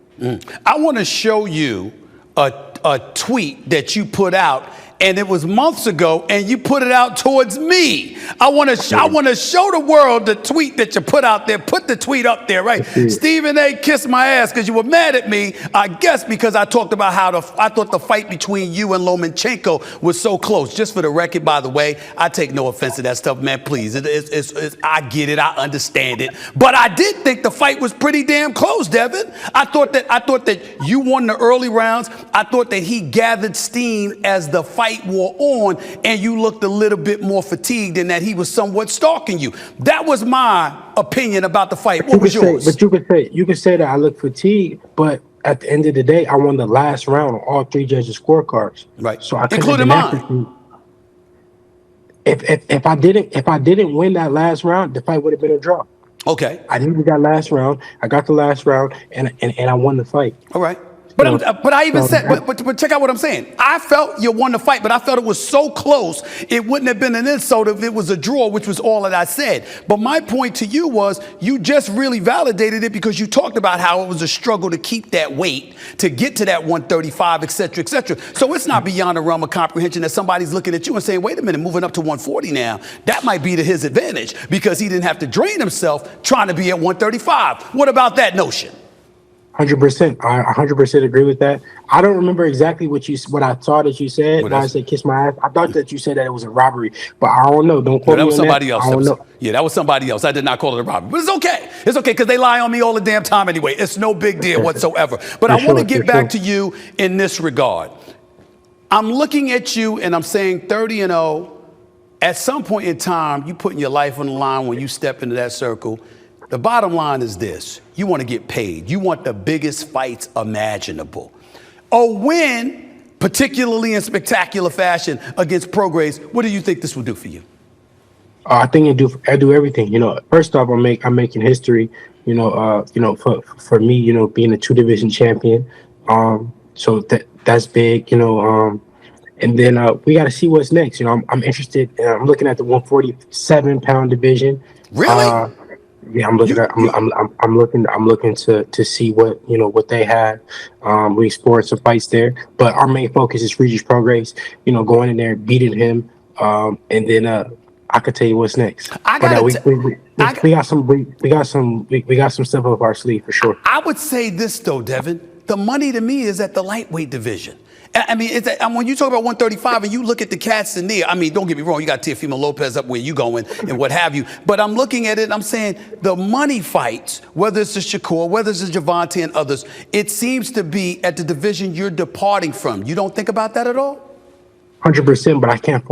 I want to show you a tweet that you put out, and it was months ago, and you put it out towards me. I want to show the world the tweet that you put out there. Put the tweet up there, right? Stephen A. kissed my ass because you were mad at me, I guess because I talked about how I thought the fight between you and Lomachenko was so close. Just for the record, by the way, I take no offense to that stuff, man. Please, I get it, I understand it, but I did think the fight was pretty damn close, Devin. I thought that you won the early rounds. I thought that he gathered steam as the fight wore on, and you looked a little bit more fatigued and that he was somewhat stalking you. That was my opinion about the fight. What was yours? But you could say that I look fatigued, but at the end of the day, I won the last round on all three judges' scorecards. Right. So I including mine. If I didn't win that last round, the fight would have been a draw. Okay. I needed that last round. I got the last round, and I won the fight. All right. But I even said, but check out what I'm saying. I felt you won the fight, but I felt it was so close, it wouldn't have been an insult if it was a draw, which was all that I said. But my point to you was you just really validated it because you talked about how it was a struggle to keep that weight, to get to that 135, et cetera, et cetera. So it's not beyond the realm of comprehension that somebody's looking at you and saying, wait a minute, moving up to 140 now, that might be to his advantage because he didn't have to drain himself trying to be at 135. What about that notion? 100%. I 100% agree with that. I don't remember exactly what I thought that you said. When I said kiss my ass, I thought that you said that it was a robbery, but I don't know. Don't quote me on that. That was somebody else. That was somebody else. I did not call it a robbery, but it's okay. It's okay because they lie on me all the damn time anyway. It's no big deal whatsoever. But I want to get back to you in this regard. I'm looking at you and I'm saying 30-0. At some point in time, you putting your life on the line when you step into that circle. The bottom line is this. You want to get paid. You want the biggest fights imaginable. A win particularly in spectacular fashion against Prograis. What do you think this will do for you? I think I do everything. First off, I'm making history. For me, being a 2 division champion. So that's big. And then we got to see what's next. I'm interested. I'm looking at the 147-pound division. Really? Yeah, I'm looking at. I'm looking to see what they had. We explored some fights there, but our main focus is Regis Prograis. Going in there, beating him, and then I could tell you what's next. We got some stuff up our sleeve for sure. I would say this though, Devin. The money to me is at the lightweight division. I mean, when you talk about 135 and you look at the cats in there, I mean, don't get me wrong, you got Teofimo Lopez up where you going and what have you. But I'm looking at it and I'm saying the money fights, whether it's a Shakur, whether it's a Javante and others, it seems to be at the division you're departing from. You don't think about that at all? 100%, but I can't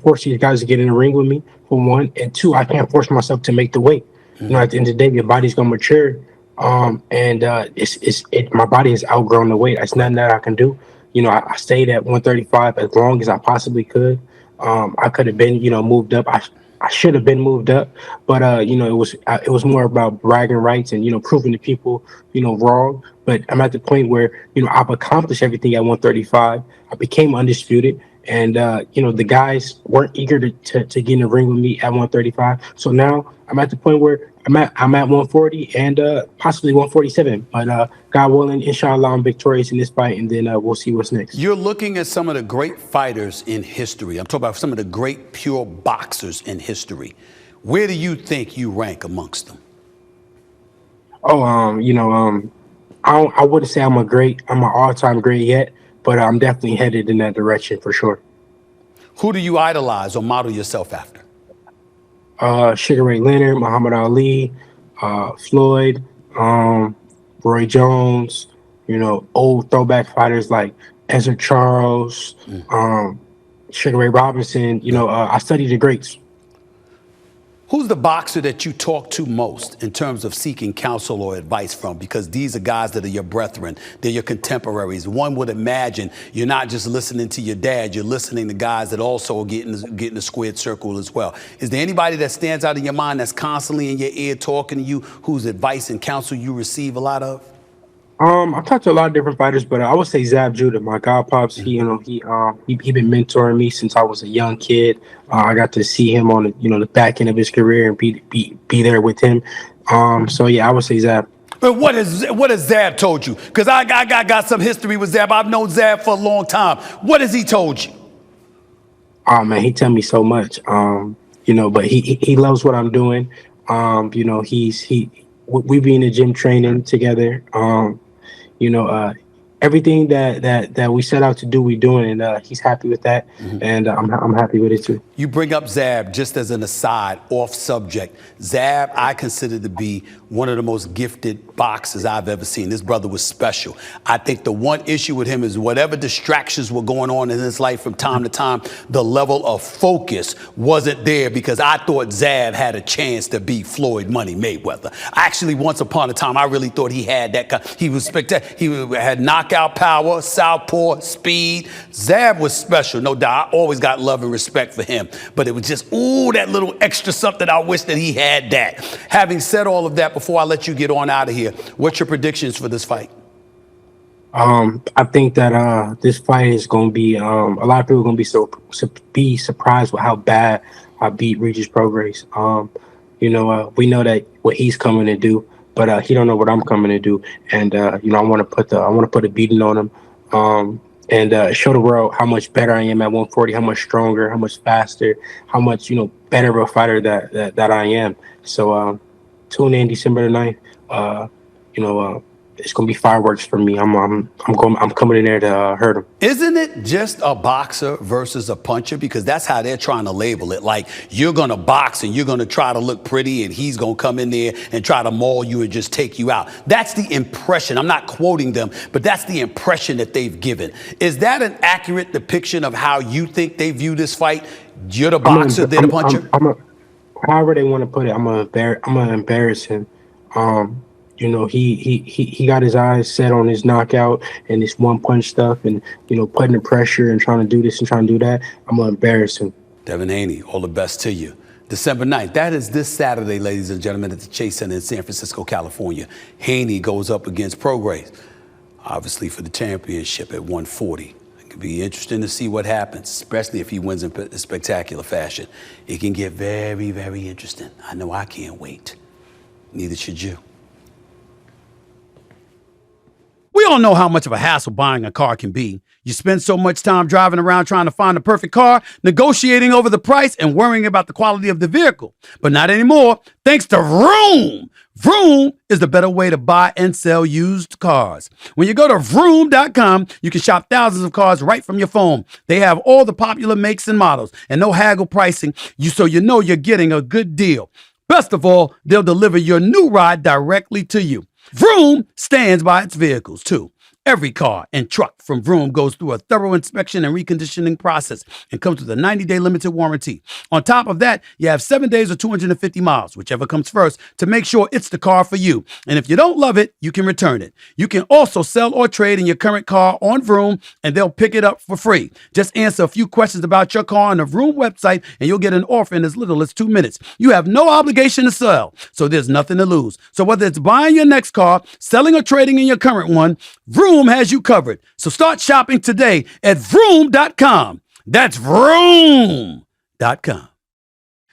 force these guys to get in the ring with me, for one, and two, I can't force myself to make the weight. At the end of the day, your body's gonna mature, and my body has outgrown the weight. There's nothing that I can do. I stayed at 135 as long as I possibly could. I could have been, moved up. I should have been moved up, but it was more about bragging rights and proving to people wrong. But I'm at the point where I've accomplished everything at 135. I became undisputed, and the guys weren't eager to get in the ring with me at 135. So now I'm at the point where I'm at 140 and possibly 147. But God willing, inshallah, I'm victorious in this fight, and then we'll see what's next. You're looking at some of the great fighters in history. I'm talking about some of the great pure boxers in history. Where do you think you rank amongst them? Oh, I wouldn't say I'm an all-time great yet, but I'm definitely headed in that direction for sure. Who do you idolize or model yourself after? Sugar Ray Leonard, Muhammad Ali, Floyd, Roy Jones, old throwback fighters like Ezra Charles, Sugar Ray Robinson. I study the greats. Who's the boxer that you talk to most in terms of seeking counsel or advice from? Because these are guys that are your brethren. They're your contemporaries. One would imagine you're not just listening to your dad. You're listening to guys that also are getting the squared circle as well. Is there anybody that stands out in your mind that's constantly in your ear talking to you, whose advice and counsel you receive a lot of? I've talked to a lot of different fighters, but I would say Zab Judah, my godpops. He been mentoring me since I was a young kid. I got to see him on the back end of his career and be there with him. So yeah, I would say Zab. But what has Zab told you? Because I got some history with Zab. I've known Zab for a long time. What has he told you? Oh man, he tell me so much. But he loves what I'm doing. We be in the gym training together. Everything that we set out to do, we doing, and he's happy with that, and I'm happy with it too. You bring up Zab just as an aside, off subject. Zab, I consider to be one of the most gifted boxers I've ever seen. This brother was special. I think the one issue with him is whatever distractions were going on in his life from time to time, the level of focus wasn't there, because I thought Zab had a chance to beat Floyd Money Mayweather. Actually, once upon a time, I really thought he had that. He was spectacular. He had knockout power, southpaw, speed. Zab was special, no doubt. I always got love and respect for him. But it was just, that little extra something. I wish that he had that. Having said all of that, before I let you get on out of here, what's your predictions for this fight? I think that this fight is going to be, a lot of people are going to be surprised with how bad I beat Regis Prograis. We know that what he's coming to do, but he don't know what I'm coming to do. And I want to put a beating on him. And show the world how much better I am at 140, how much stronger, how much faster, how much better of a fighter that I am. So tune in December the 9th. It's gonna be fireworks for me. I'm coming in there to hurt him. Isn't it just a boxer versus a puncher? Because that's how they're trying to label it. Like, you're gonna box and you're gonna try to look pretty, and he's gonna come in there and try to maul you and just take you out. That's the impression. I'm not quoting them, but that's the impression that they've given. Is that an accurate depiction of how you think they view this fight? You're the boxer, they're the puncher. However they want to put it, I'm gonna embarrass him. you know, he got his eyes set on his knockout and this one punch stuff, and you know, putting the pressure and trying to do this and trying to do that. I'm gonna embarrass him. Devin Haney, all the best to you. December 9th, that is this Saturday, ladies and gentlemen, at the Chase Center in San Francisco, California. Haney goes up against Prograis, obviously for the championship at 140. It could be interesting to see what happens, especially if he wins in spectacular fashion. It can get very, very interesting. I know I can't wait. Neither should you. We all know how much of a hassle buying a car can be. You spend so much time driving around trying to find the perfect car, negotiating over the price, and worrying about the quality of the vehicle. But not anymore, thanks to Vroom. Vroom is the better way to buy and sell used cars. When you go to Vroom.com, you can shop thousands of cars right from your phone. They have all the popular makes and models and no haggle pricing, so you know you're getting a good deal. Best of all, they'll deliver your new ride directly to you. Vroom stands by its vehicles, too. Every car and truck from Vroom goes through a thorough inspection and reconditioning process and comes with a 90-day limited warranty. On top of that, you have 7 days or 250 miles, whichever comes first, to make sure it's the car for you. And if you don't love it, you can return it. You can also sell or trade in your current car on Vroom, and they'll pick it up for free. Just answer a few questions about your car on the Vroom website, and you'll get an offer in as little as 2 minutes. You have no obligation to sell, so there's nothing to lose. So whether it's buying your next car, selling or trading in your current one, Vroom has you covered. So start shopping today at Vroom.com. That's Vroom.com.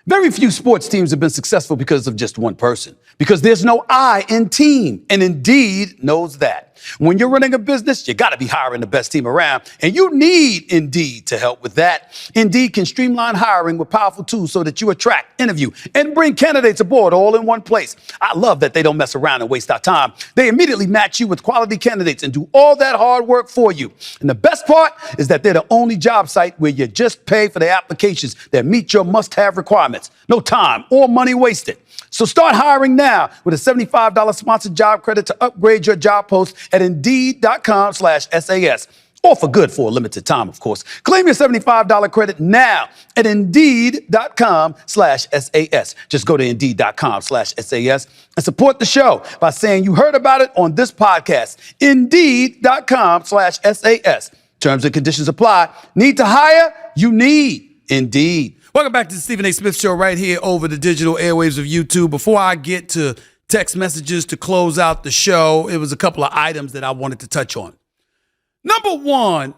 Very few sports teams have been successful because of just one person, because there's no I in team, and Indeed knows that. When you're running a business, you got to be hiring the best team around, and you need Indeed to help with that. Indeed can streamline hiring with powerful tools so that you attract, interview, and bring candidates aboard all in one place. I love that they don't mess around and waste our time. They immediately match you with quality candidates and do all that hard work for you. And the best part is that they're the only job site where you just pay for the applications that meet your must-have requirements. No time or money wasted. So start hiring now with a $75 sponsored job credit to upgrade your job post at Indeed.com/SAS. Offer good for a limited time, of course. Claim your $75 credit now at Indeed.com/SAS. Just go to Indeed.com/SAS and support the show by saying you heard about it on this podcast. Indeed.com/SAS. Terms and conditions apply. Need to hire? You need Indeed. Welcome back to the Stephen A. Smith Show right here over the digital airwaves of YouTube. Before I get to text messages to close out the show, it was a couple of items that I wanted to touch on. Number one,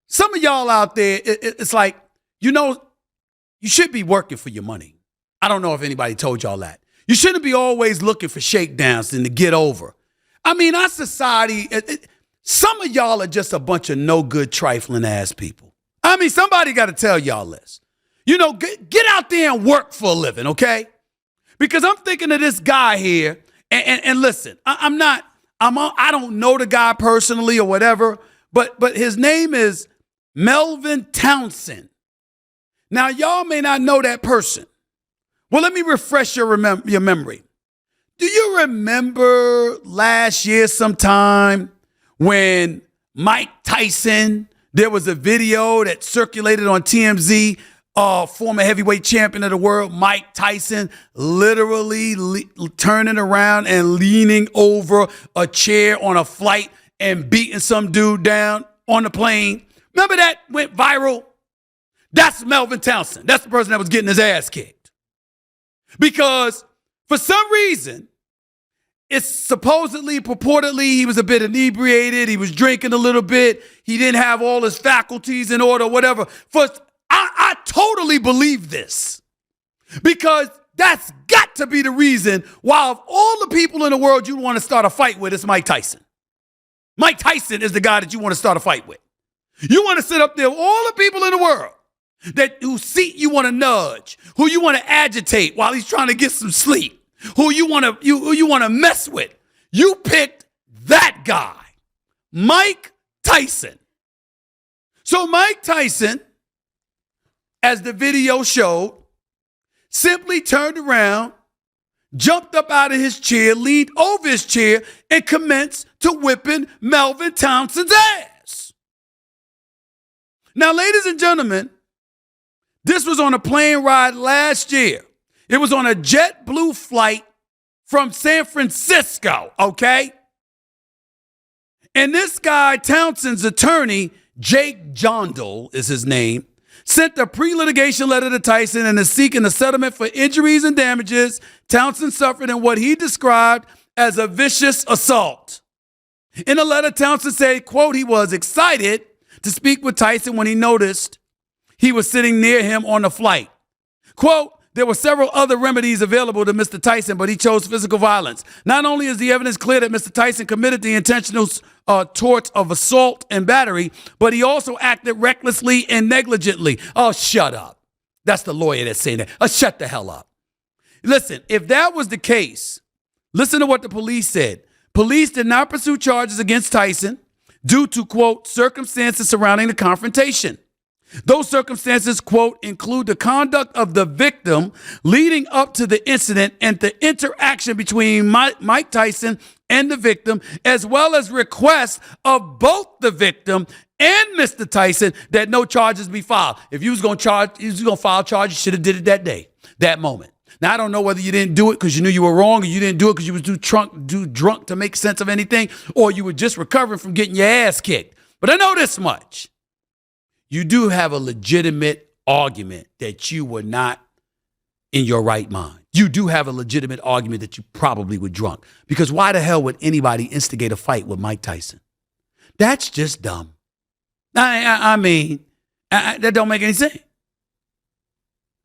some of y'all out there, it's like, you know, you should be working for your money. I don't know if anybody told y'all that. You shouldn't be always looking for shakedowns and to get over. I mean, our society, some of y'all are just a bunch of no good trifling ass people. I mean, somebody got to tell y'all this. You know, get out there and work for a living, okay? Because I'm thinking of this guy here, and listen, I don't know the guy personally or whatever, but his name is Melvin Townsend. Now, y'all may not know that person. Well, let me refresh your memory. Do you remember last year sometime when Mike Tyson, there was a video that circulated on TMZ, former heavyweight champion of the world, Mike Tyson, literally turning around and leaning over a chair on a flight and beating some dude down on the plane. Remember that went viral? That's Melvin Townsend. That's the person that was getting his ass kicked. Because for some reason, it's supposedly, purportedly, he was a bit inebriated. He was drinking a little bit. He didn't have all his faculties in order, whatever. I totally believe this, because that's got to be the reason why of all the people in the world you want to start a fight with, it's Mike Tyson. Mike Tyson is the guy that you want to start a fight with. You want to sit up there with all the people in the world whose seat you want to nudge, who you want to agitate while he's trying to get some sleep, who you want to mess with. You picked that guy, Mike Tyson. So Mike Tyson, as the video showed, simply turned around, jumped up out of his chair, leaned over his chair, and commenced to whipping Melvin Townsend's ass. Now, ladies and gentlemen, this was on a plane ride last year. It was on a JetBlue flight from San Francisco, okay? And this guy, Townsend's attorney, Jake Jondal is his name, sent a pre-litigation letter to Tyson and is seeking a settlement for injuries and damages Townsend suffered in what he described as a vicious assault. In the letter, Townsend said, quote, he was excited to speak with Tyson when he noticed he was sitting near him on the flight. Quote, there were several other remedies available to Mr. Tyson, but he chose physical violence. Not only is the evidence clear that Mr. Tyson committed the intentional torts of assault and battery, but he also acted recklessly and negligently. Oh, shut up. That's the lawyer that's saying that. Shut the hell up. Listen, if that was the case, listen to what the police said. Police did not pursue charges against Tyson due to, quote, circumstances surrounding the confrontation. Those circumstances, quote, include the conduct of the victim leading up to the incident and the interaction between Mike Tyson and the victim, as well as requests of both the victim and Mr. Tyson that no charges be filed. If you was going to file charges, you should have did it that day, that moment. Now, I don't know whether you didn't do it because you knew you were wrong, or you didn't do it because you was too drunk to make sense of anything, or you were just recovering from getting your ass kicked. But I know this much. You do have a legitimate argument that you were not in your right mind. You do have a legitimate argument that you probably were drunk. Because why the hell would anybody instigate a fight with Mike Tyson? That's just dumb. I mean, that don't make any sense.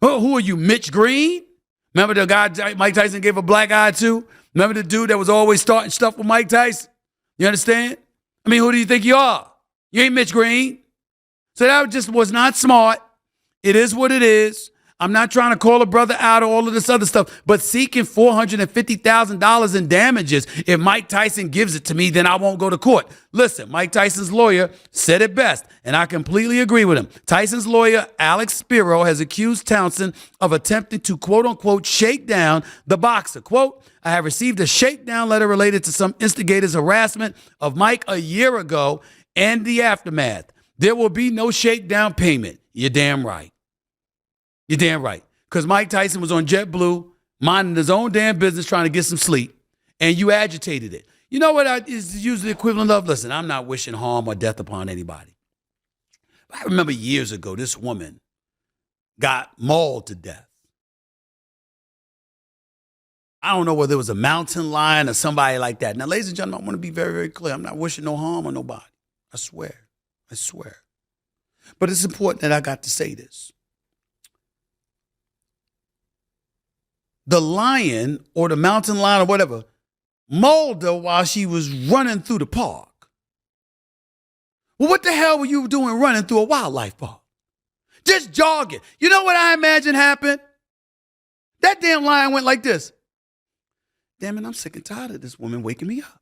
Who are you, Mitch Green? Remember the guy Mike Tyson gave a black eye to? Remember the dude that was always starting stuff with Mike Tyson? You understand? I mean, who do you think you are? You ain't Mitch Green. So that just was not smart. It is what it is. I'm not trying to call a brother out or all of this other stuff, but seeking $450,000 in damages, if Mike Tyson gives it to me, then I won't go to court. Listen, Mike Tyson's lawyer said it best, and I completely agree with him. Tyson's lawyer, Alex Spiro, has accused Townsend of attempting to, quote unquote, shake down the boxer. Quote, I have received a shakedown letter related to some instigators' harassment of Mike a year ago and the aftermath. There will be no shakedown payment. You're damn right. You're damn right. Because Mike Tyson was on JetBlue, minding his own damn business, trying to get some sleep, and you agitated it. You know what is usually the equivalent of? Listen, I'm not wishing harm or death upon anybody. I remember years ago, this woman got mauled to death. I don't know whether it was a mountain lion or somebody like that. Now, ladies and gentlemen, I want to be very, very clear. I'm not wishing no harm on nobody. I swear. I swear. But it's important that I got to say this. The lion or the mountain lion or whatever mauled her while she was running through the park. Well, what the hell were you doing running through a wildlife park? Just jogging. You know what I imagine happened? That damn lion went like this. Damn it, I'm sick and tired of this woman waking me up.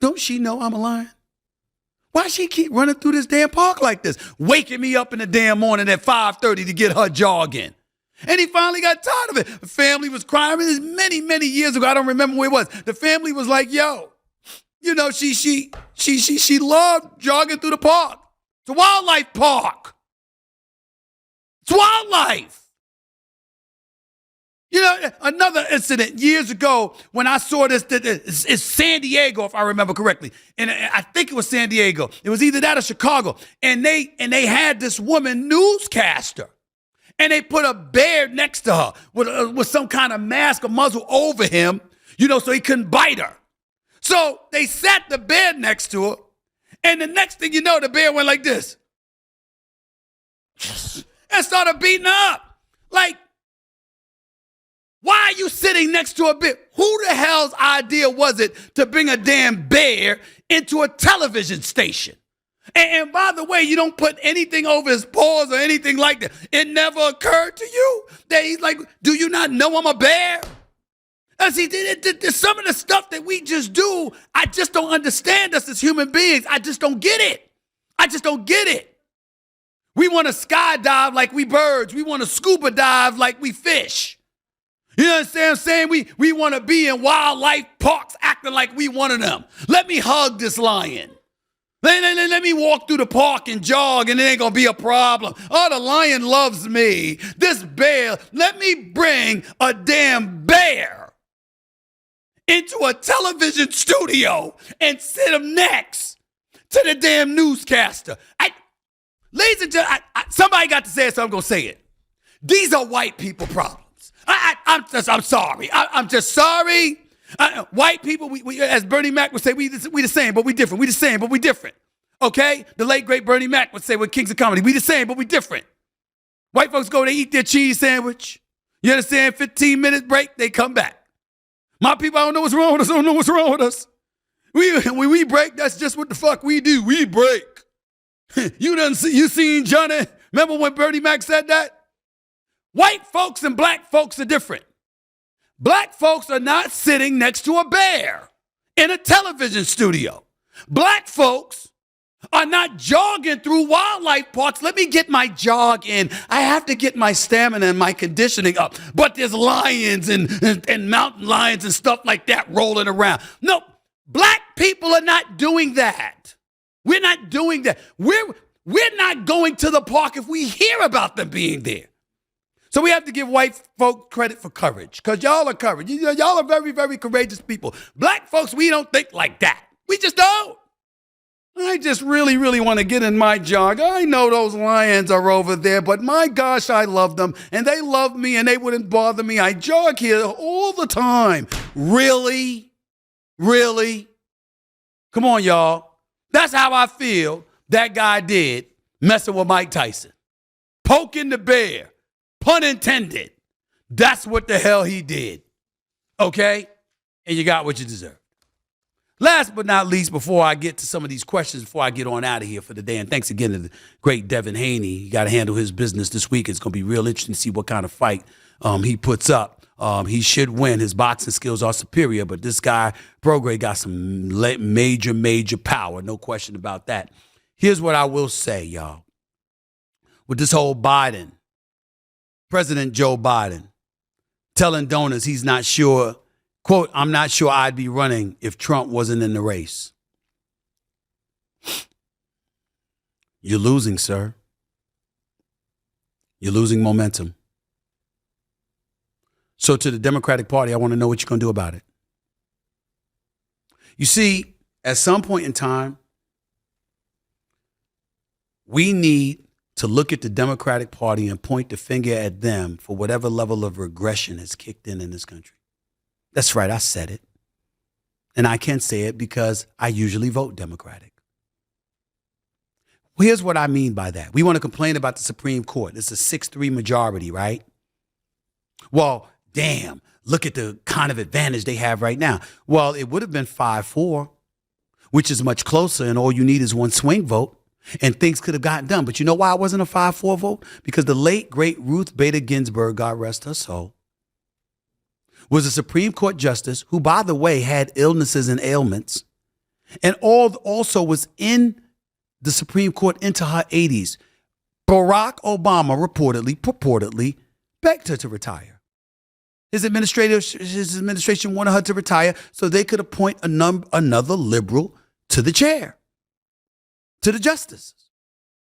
Don't she know I'm a lion? Why she keep running through this damn park like this? Waking me up in the damn morning at 5:30 to get her jogging. And he finally got tired of it. The family was crying. This many, many years ago. I don't remember where it was. The family was like, yo, you know, she loved jogging through the park. It's a wildlife park. It's wildlife. You know, another incident years ago when I saw this, it's San Diego, if I remember correctly. And I think it was San Diego. It was either that or Chicago. And they had this woman newscaster. And they put a bear next to her with some kind of mask or muzzle over him, you know, so he couldn't bite her. So they sat the bear next to her. And the next thing you know, the bear went like this. And started beating her up. Like, why are you sitting next to a bear? Who the hell's idea was it to bring a damn bear into a television station? And by the way, you don't put anything over his paws or anything like that. It never occurred to you that he's like, do you not know I'm a bear? And see, some of the stuff that we just do, I just don't understand us as human beings. I just don't get it. I just don't get it. We want to skydive like we birds. We want to scuba dive like we fish. You understand what I'm saying? We want to be in wildlife parks acting like we one of them. Let me hug this lion. Let me walk through the park and jog and it ain't going to be a problem. Oh, the lion loves me. This bear, let me bring a damn bear into a television studio and sit him next to the damn newscaster. Ladies and gentlemen, somebody got to say it, so I'm going to say it. These are white people problems. I'm sorry. I'm just sorry. White people, we, as Bernie Mac would say, we the same, but we different. We the same, but we different. Okay? The late, great Bernie Mac would say, we're kings of comedy. We the same, but we different. White folks go, they eat their cheese sandwich. You understand? 15-minute break, they come back. My people, I don't know what's wrong with us. I don't know what's wrong with us. When we break, that's just what the fuck we do. We break. You seen Johnny? Remember when Bernie Mac said that? White folks and black folks are different. Black folks are not sitting next to a bear in a television studio. Black folks are not jogging through wildlife parks. Let me get my jog in. I have to get my stamina and my conditioning up. But there's lions and mountain lions and stuff like that rolling around. No, black people are not doing that. We're not doing that. We're not going to the park if we hear about them being there. So we have to give white folk credit for courage, because y'all are courage. Y'all are very, very courageous people. Black folks, we don't think like that. We just don't. I just really, really want to get in my jog. I know those lions are over there, but my gosh, I love them, and they love me, and they wouldn't bother me. I jog here all the time. Really? Really? Come on, y'all. That's how I feel that guy did messing with Mike Tyson. Poking the bear. Pun intended. That's what the hell he did. Okay? And you got what you deserve. Last but not least, before I get to some of these questions, before I get on out of here for the day, and thanks again to the great Devin Haney. He got to handle his business this week. It's going to be real interesting to see what kind of fight he puts up. He should win. His boxing skills are superior, but this guy, Prograis, got some major, major power. No question about that. Here's what I will say, y'all. With this whole Biden, President Joe Biden, telling donors he's not sure, quote, I'm not sure I'd be running if Trump wasn't in the race. You're losing, sir. You're losing momentum. So to the Democratic Party, I want to know what you're going to do about it. You see, at some point in time, we need to look at the Democratic Party and point the finger at them for whatever level of regression has kicked in this country. That's right, I said it. And I can say it because I usually vote Democratic. Well, here's what I mean by that. We want to complain about the Supreme Court. It's a 6-3 majority, right? Well, damn, look at the kind of advantage they have right now. Well, it would have been 5-4, which is much closer, and all you need is one swing vote, and things could have gotten done. But you know why it wasn't a 5-4 vote? Because the late, great Ruth Bader Ginsburg, God rest her soul, was a Supreme Court justice who, by the way, had illnesses and ailments, and also was in the Supreme Court into her 80s. Barack Obama purportedly begged her to retire. His administration wanted her to retire so they could appoint another liberal to the chair, to the justices.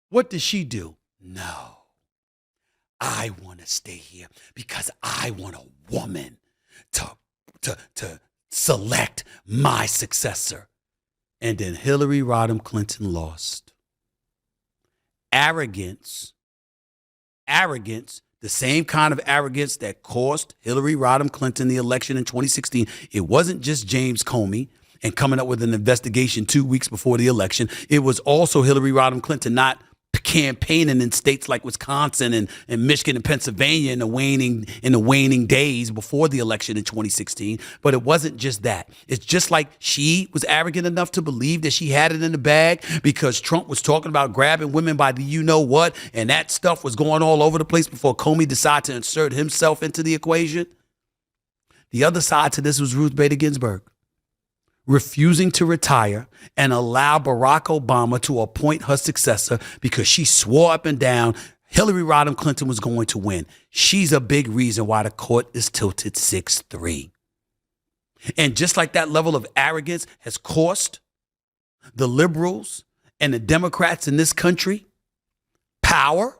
What did she do? No. I want to stay here because I want a woman to select my successor. And then Hillary Rodham Clinton lost. Arrogance, the same kind of arrogance that cost Hillary Rodham Clinton the election in 2016. It wasn't just James Comey and coming up with an investigation 2 weeks before the election. It was also Hillary Rodham Clinton not campaigning in states like Wisconsin and Michigan and Pennsylvania in the waning days before the election in 2016. But it wasn't just that. It's just like she was arrogant enough to believe that she had it in the bag because Trump was talking about grabbing women by the you-know-what, and that stuff was going all over the place before Comey decided to insert himself into the equation. The other side to this was Ruth Bader Ginsburg, refusing to retire and allow Barack Obama to appoint her successor because she swore up and down Hillary Rodham Clinton was going to win. She's a big reason why the court is tilted 6-3. And just like that level of arrogance has cost the liberals and the Democrats in this country power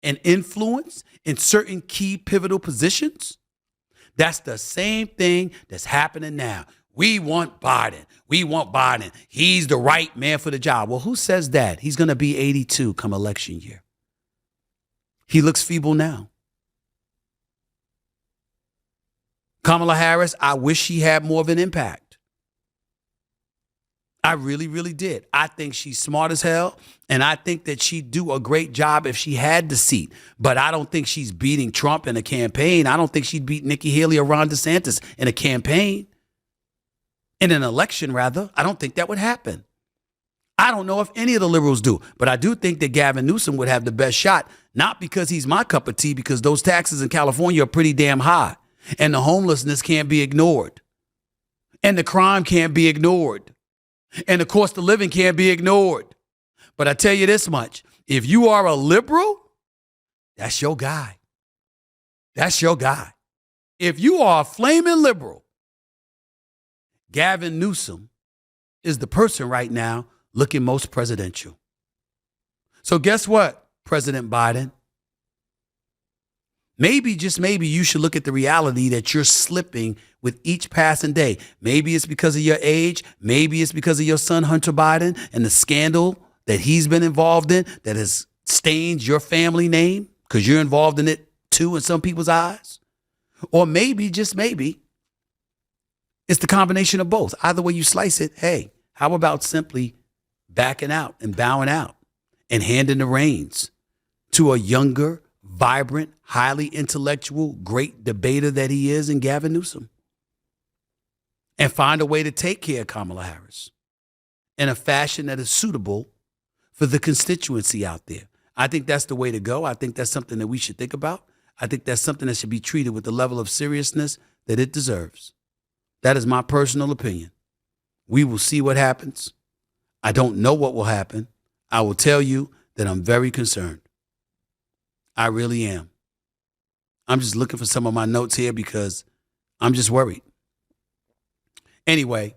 and influence in certain key pivotal positions, That's the same thing that's happening now. We want Biden. We want Biden. He's the right man for the job. Well, who says that? He's going to be 82 come election year. He looks feeble now. Kamala Harris, I wish she had more of an impact. I really, really did. I think she's smart as hell, and I think that she'd do a great job if she had the seat. But I don't think she's beating Trump in a campaign. I don't think she'd beat Nikki Haley or Ron DeSantis in a campaign. In an election, rather. I don't think that would happen. I don't know if any of the liberals do, but I do think that Gavin Newsom would have the best shot, not because he's my cup of tea, because those taxes in California are pretty damn high, and the homelessness can't be ignored, and the crime can't be ignored, and the cost of living can't be ignored. But I tell you this much, if you are a liberal, that's your guy. That's your guy. If you are a flaming liberal, Gavin Newsom is the person right now looking most presidential. So guess what, President Biden? Maybe, just maybe, you should look at the reality that you're slipping with each passing day. Maybe it's because of your age. Maybe it's because of your son, Hunter Biden, and the scandal that he's been involved in that has stained your family name because you're involved in it too in some people's eyes. Or maybe, just maybe, it's the combination of both. Either way you slice it, hey, how about simply backing out and bowing out and handing the reins to a younger, vibrant, highly intellectual, great debater that he is in Gavin Newsom, and find a way to take care of Kamala Harris in a fashion that is suitable for the constituency out there. I think that's the way to go. I think that's something that we should think about. I think that's something that should be treated with the level of seriousness that it deserves. That is my personal opinion. We will see what happens. I don't know what will happen. I will tell you that I'm very concerned. I really am. I'm just looking for some of my notes here because I'm just worried. Anyway,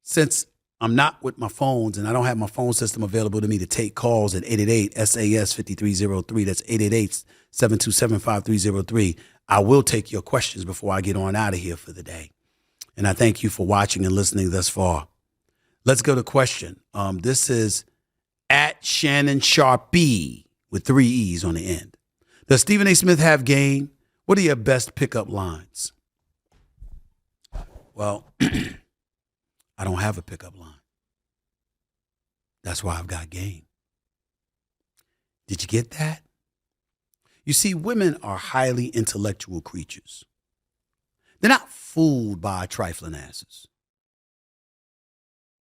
since I'm not with my phones and I don't have my phone system available to me to take calls at 888-SAS-5303, that's 888-727-5303, I will take your questions before I get on out of here for the day. And I thank you for watching and listening thus far. Let's go to question. This is at Shannon Sharpie with 3 E's on the end. Does Stephen A. Smith have game? What are your best pickup lines? Well, I don't have a pickup line. That's why I've got game. Did you get that? You see, women are highly intellectual creatures. They're not fooled by trifling asses.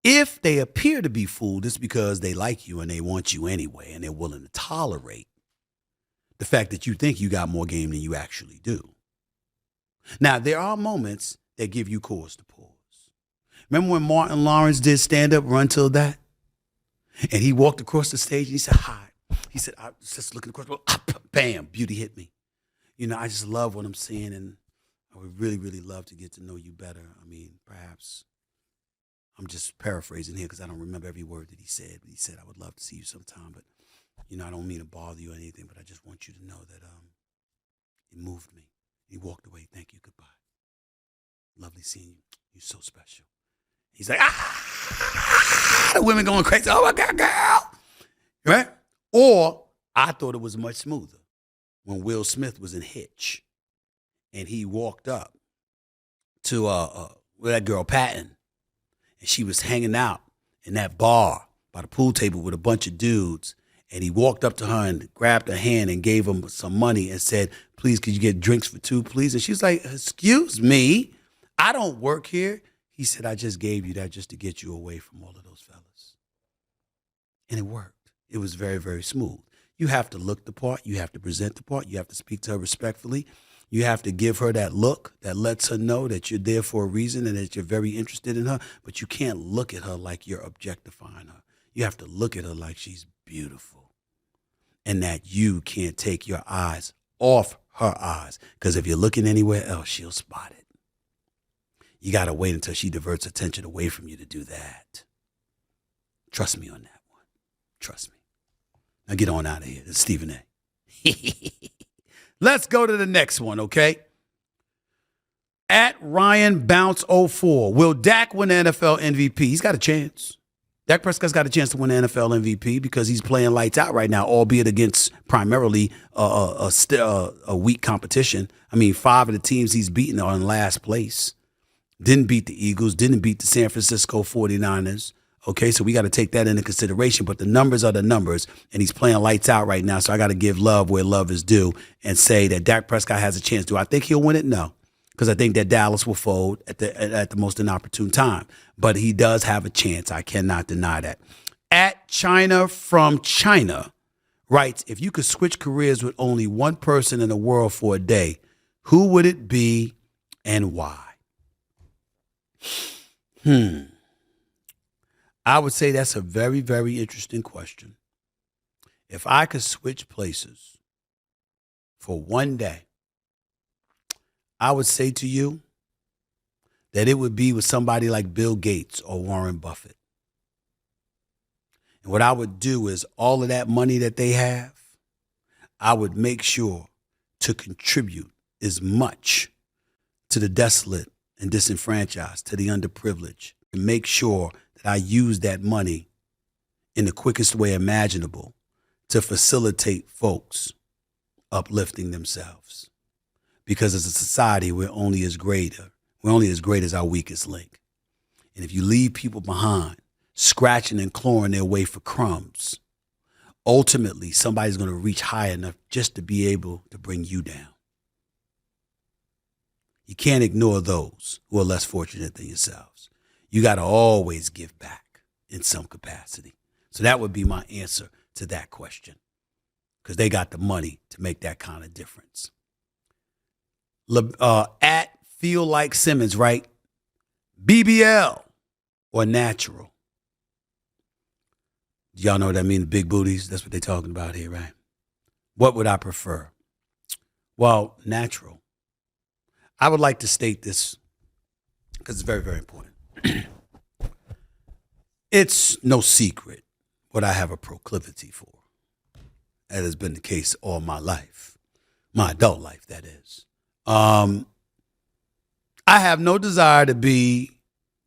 If they appear to be fooled, it's because they like you and they want you anyway, and they're willing to tolerate the fact that you think you got more game than you actually do. Now, there are moments that give you cause to pause. Remember when Martin Lawrence did stand-up Run Till That? And he walked across the stage and he said, hi. He said, I was just looking across, bam, beauty hit me. You know, I just love what I'm seeing, and I would really, really love to get to know you better. I mean, perhaps I'm just paraphrasing here because I don't remember every word that he said. But he said, I would love to see you sometime, but, you know, I don't mean to bother you or anything, but I just want you to know that it moved me. He walked away. Thank you. Goodbye. Lovely seeing you. You're so special. He's like, the women going crazy. Oh, my God, girl. Right? Or I thought it was much smoother when Will Smith was in Hitch and he walked up to that girl Patton, and she was hanging out in that bar by the pool table with a bunch of dudes, and he walked up to her and grabbed her hand and gave him some money and said, please, could you get drinks for 2, please? And she's like, excuse me, I don't work here. He said, I just gave you that just to get you away from all of those fellas. And it worked. It was very, very smooth. You have to look the part. You have to present the part. You have to speak to her respectfully. You have to give her that look that lets her know that you're there for a reason and that you're very interested in her. But you can't look at her like you're objectifying her. You have to look at her like she's beautiful and that you can't take your eyes off her eyes. Because if you're looking anywhere else, she'll spot it. You got to wait until she diverts attention away from you to do that. Trust me on that one. Trust me. Now get on out of here. It's Stephen A. Let's go to the next one, okay? At Ryan Bounce 04, will Dak win the NFL MVP? He's got a chance. Dak Prescott's got a chance to win the NFL MVP because he's playing lights out right now, albeit against primarily a weak competition. I mean, 5 of the teams he's beaten are in last place. Didn't beat the Eagles, didn't beat the San Francisco 49ers. Okay, so we got to take that into consideration. But the numbers are the numbers, and he's playing lights out right now. So I got to give love where love is due and say that Dak Prescott has a chance. Do I think he'll win it? No, because I think that Dallas will fold at the most inopportune time. But he does have a chance. I cannot deny that. At China from China writes, if you could switch careers with only one person in the world for a day, who would it be and why? I would say that's a very, very interesting question. If I could switch places for one day, I would say to you that it would be with somebody like Bill Gates or Warren Buffett. And what I would do is all of that money that they have, I would make sure to contribute as much to the desolate and disenfranchised, to the underprivileged, and make sure that I use that money in the quickest way imaginable to facilitate folks uplifting themselves. Because as a society, we're only as great as our weakest link. And if you leave people behind, scratching and clawing their way for crumbs, ultimately somebody's going to reach high enough just to be able to bring you down. You can't ignore those who are less fortunate than yourselves. You got to always give back in some capacity. So that would be my answer to that question, because they got the money to make that kind of difference. At Feel Like Simmons, right? BBL or natural? Y'all know what I mean, the big booties? That's what they're talking about here, right? What would I prefer? Well, natural. I would like to state this because it's very, very important. It's no secret what I have a proclivity for. That has been the case all my life, my adult life, that is. I have no desire to be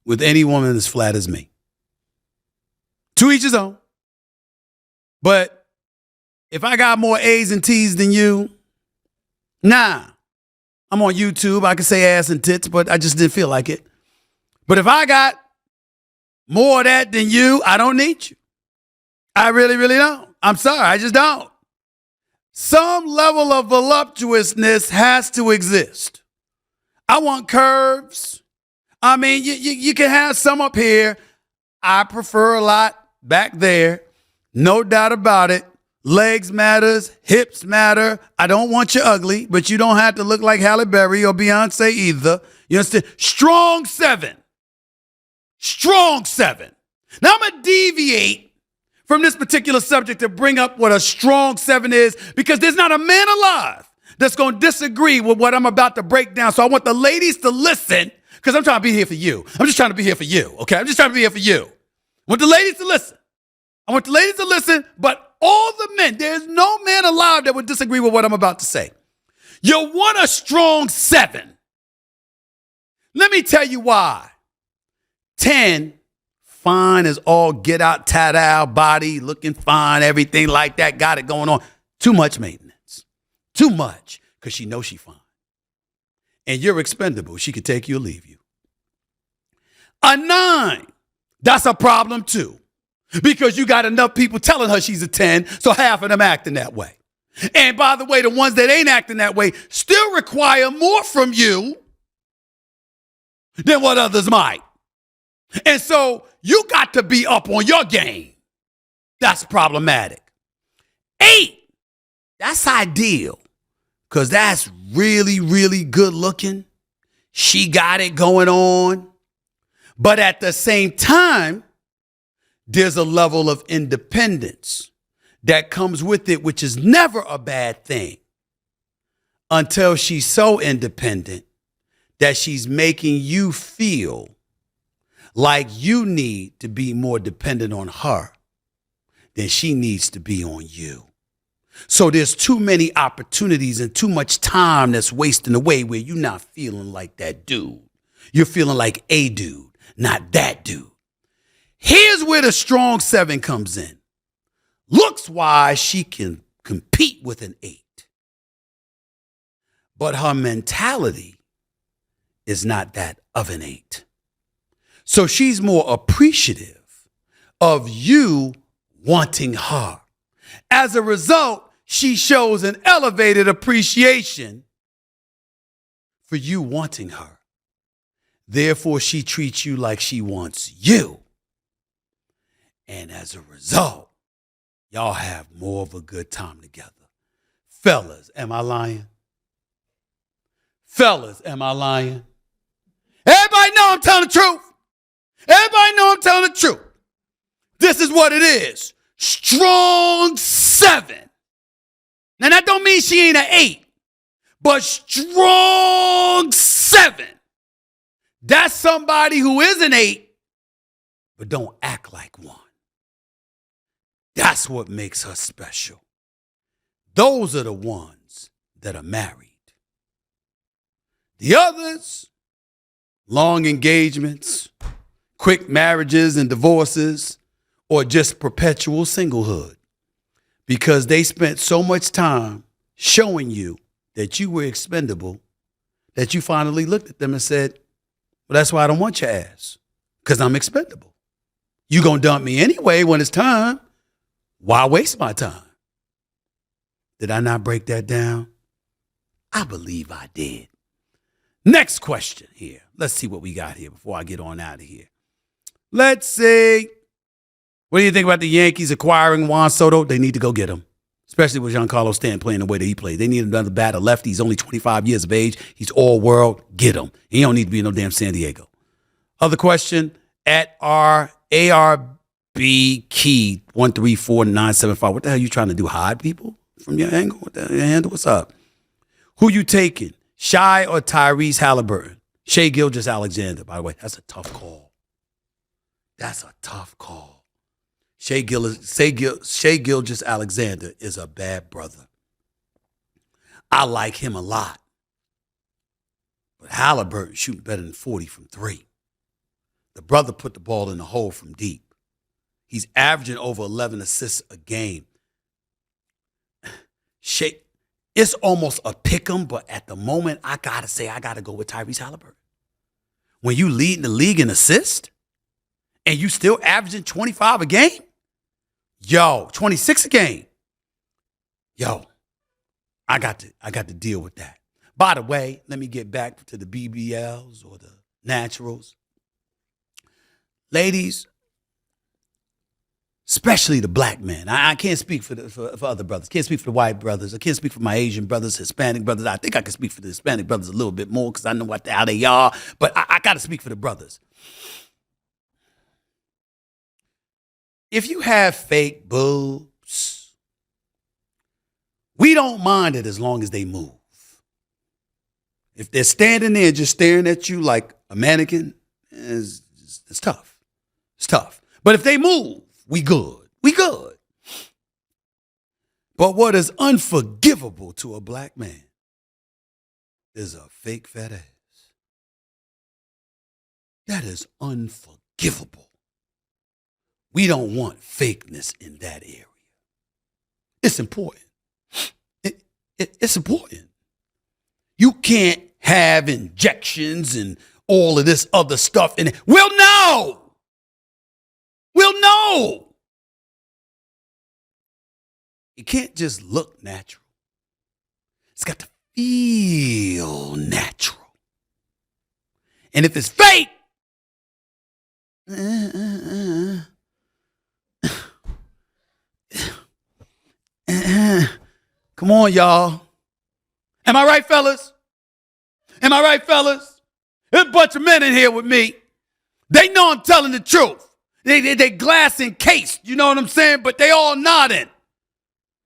with any woman as flat as me. To each his own. But if I got more A's and T's than you, nah. I'm on YouTube. I can say ass and tits, but I just didn't feel like it. But if I got more of that than you, I don't need you. I really, really don't. I'm sorry. I just don't. Some level of voluptuousness has to exist. I want curves. I mean, you can have some up here. I prefer a lot back there. No doubt about it. Legs matters, hips matter. I don't want you ugly, but you don't have to look like Halle Berry or Beyonce either. You understand? Strong 7. Strong 7. Now I'm going to deviate from this particular subject to bring up what a strong 7 is, because there's not a man alive that's going to disagree with what I'm about to break down. So I want the ladies to listen, because I'm trying to be here for you. I'm just trying to be here for you, okay? I'm just trying to be here for you. I want the ladies to listen. I want the ladies to listen, but all the men, there's no man alive that would disagree with what I'm about to say. You want a strong 7. Let me tell you why. 10, fine as all get out, tat out, body, looking fine, everything like that, got it going on. Too much maintenance. Too much, because she knows she fine. And you're expendable. She could take you or leave you. A 9, that's a problem too. Because you got enough people telling her she's a 10, so half of them acting that way. And by the way, the ones that ain't acting that way still require more from you than what others might. And so you got to be up on your game. That's problematic. 8, that's ideal, because that's really, really good looking. She got it going on. But at the same time, there's a level of independence that comes with it, which is never a bad thing, until she's so independent that she's making you feel like you need to be more dependent on her than she needs to be on you. So there's too many opportunities and too much time that's wasting away where you're not feeling like that dude. You're feeling like a dude, not that dude. Here's where the strong 7 comes in. Looks-wise, she can compete with an 8. But her mentality is not that of an 8. So she's more appreciative of you wanting her. As a result, she shows an elevated appreciation for you wanting her. Therefore, she treats you like she wants you. And as a result, y'all have more of a good time together. Fellas, am I lying? Fellas, am I lying? Everybody know I'm telling the truth. Everybody know I'm telling the truth. This is what it is. Strong 7. Now, that don't mean she ain't an 8, but strong 7. That's somebody who is an 8, but don't act like one. That's what makes her special. Those are the ones that are married. The others, long engagements, quick marriages and divorces, or just perpetual singlehood, because they spent so much time showing you that you were expendable that you finally looked at them and said, well, that's why I don't want your ass, because I'm expendable. You gonna dump me anyway when it's time. Why waste my time? Did I not break that down? I believe I did. Next question here. Let's see what we got here before I get on out of here. Let's see. What do you think about the Yankees acquiring Juan Soto? They need to go get him, especially with Giancarlo Stanton playing the way that he played. They need another batter left. He's only 25 years of age. He's all world. Get him. He don't need to be in no damn San Diego. Other question at our ARB Key 134975. What the hell are you trying to do? Hide people from your angle? What the hell, your handle? What's up? Who you taking? Shy or Tyrese Halliburton? Shea Gilgeous-Alexander, by the way. That's a tough call. That's a tough call. Shea Gilgeous-Alexander is a bad brother. I like him a lot. But Halliburton shooting better than 40 from 3. The brother put the ball in the hole from deep. He's averaging over 11 assists a game. Shea, it's almost a pick'em, but at the moment, I got to go with Tyrese Halliburton. When you lead the league in assists and you still averaging 25 a game, 26 a game, I got to deal with that. By the way, let me get back to the BBLs or the naturals. Ladies, especially the black men. I can't speak for other brothers. Can't speak for the white brothers. I can't speak for my Asian brothers, Hispanic brothers. I think I can speak for the Hispanic brothers a little bit more because I know how they are. But I got to speak for the brothers. If you have fake boobs, we don't mind it as long as they move. If they're standing there just staring at you like a mannequin, it's tough. It's tough. But if they move, we good. We good. But what is unforgivable to a black man is a fake fat ass. That is unforgivable. We don't want fakeness in that area. It's important. It's important. You can't have injections and all of this other stuff in it. We'll know. We'll know. It can't just look natural. It's got to feel natural. And if it's fake, come on, y'all. Am I right, fellas? Am I right, fellas? There's a bunch of men in here with me. They know I'm telling the truth. They glass encased, you know what I'm saying? But they all nodding.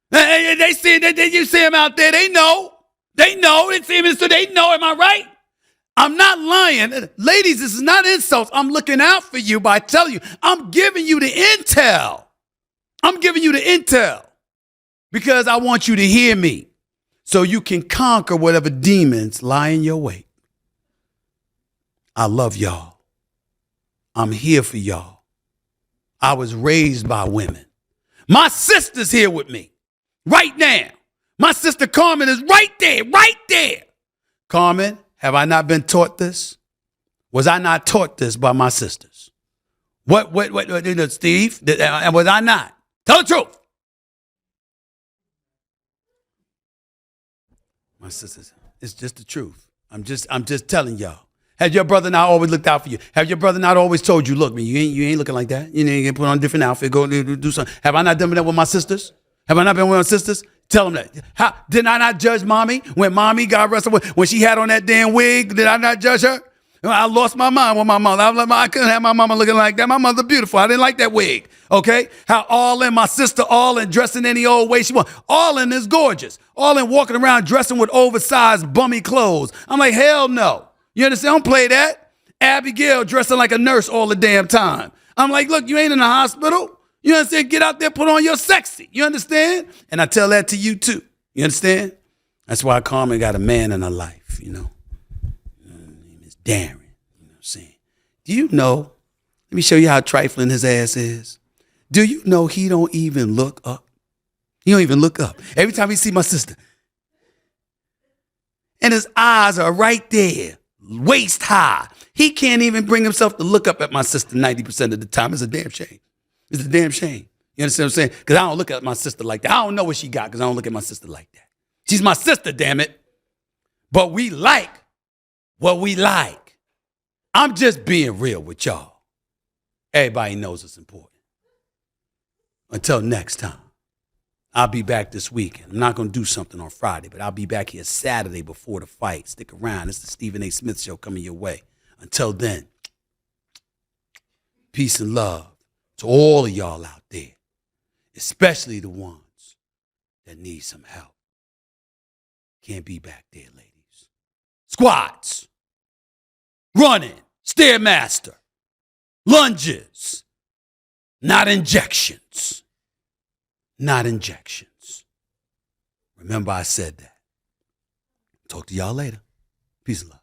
They see that you see them out there. They know. They know. They see them, so they know. Am I right? I'm not lying. Ladies, this is not insults. I'm looking out for you by telling you. I'm giving you the intel. I'm giving you the intel. Because I want you to hear me so you can conquer whatever demons lie in your way. I love y'all. I'm here for y'all. I was raised by women. My sister's here with me right now. My sister Carmen is right there. Carmen, have I not been taught this? Was I not taught this by my sisters? What, Steve? Was I not? Tell the truth. My sisters, it's just the truth. I'm just telling y'all. Have your brother not always looked out for you? Have your brother not always told you, look, man, you ain't looking like that. You ain't put on a different outfit, go do something. Have I not done that with my sisters? Have I not been with my sisters? Tell them that. How, did I not judge mommy when mommy got arrested? When she had on that damn wig, did I not judge her? I lost my mind with my mother. I couldn't have my mama looking like that. My mother beautiful. I didn't like that wig. Okay? How all in, my sister all in, dressing any old way she want. All in is gorgeous. All in walking around dressing with oversized bummy clothes. I'm like, hell no. You understand? Don't play that. Abigail dressing like a nurse all the damn time. I'm like, look, you ain't in the hospital. You understand? Get out there, put on your sexy. You understand? And I tell that to you too. You understand? That's why Carmen got a man in her life, you know. His name is Darren. You know what I'm saying? Do you know? Let me show you how trifling his ass is. Do you know he don't even look up? He don't even look up. Every time he see my sister. And his eyes are right there, waist high. He can't even bring himself to look up at my sister 90% of the time. It's a damn shame. It's a damn shame. You understand what I'm saying? Because I don't look at my sister like that. I don't know what she got because I don't look at my sister like that. She's my sister, damn it. But we like what we like. I'm just being real with y'all. Everybody knows it's important. Until next time, I'll be back this weekend. I'm not going to do something on Friday, but I'll be back here Saturday before the fight. Stick around. It's the Stephen A. Smith Show coming your way. Until then, peace and love to all of y'all out there, especially the ones that need some help. Can't be back there, ladies. Squats, running, stairmaster, lunges, not injections. Not injections. Remember I said that. Talk to y'all later. Peace and love.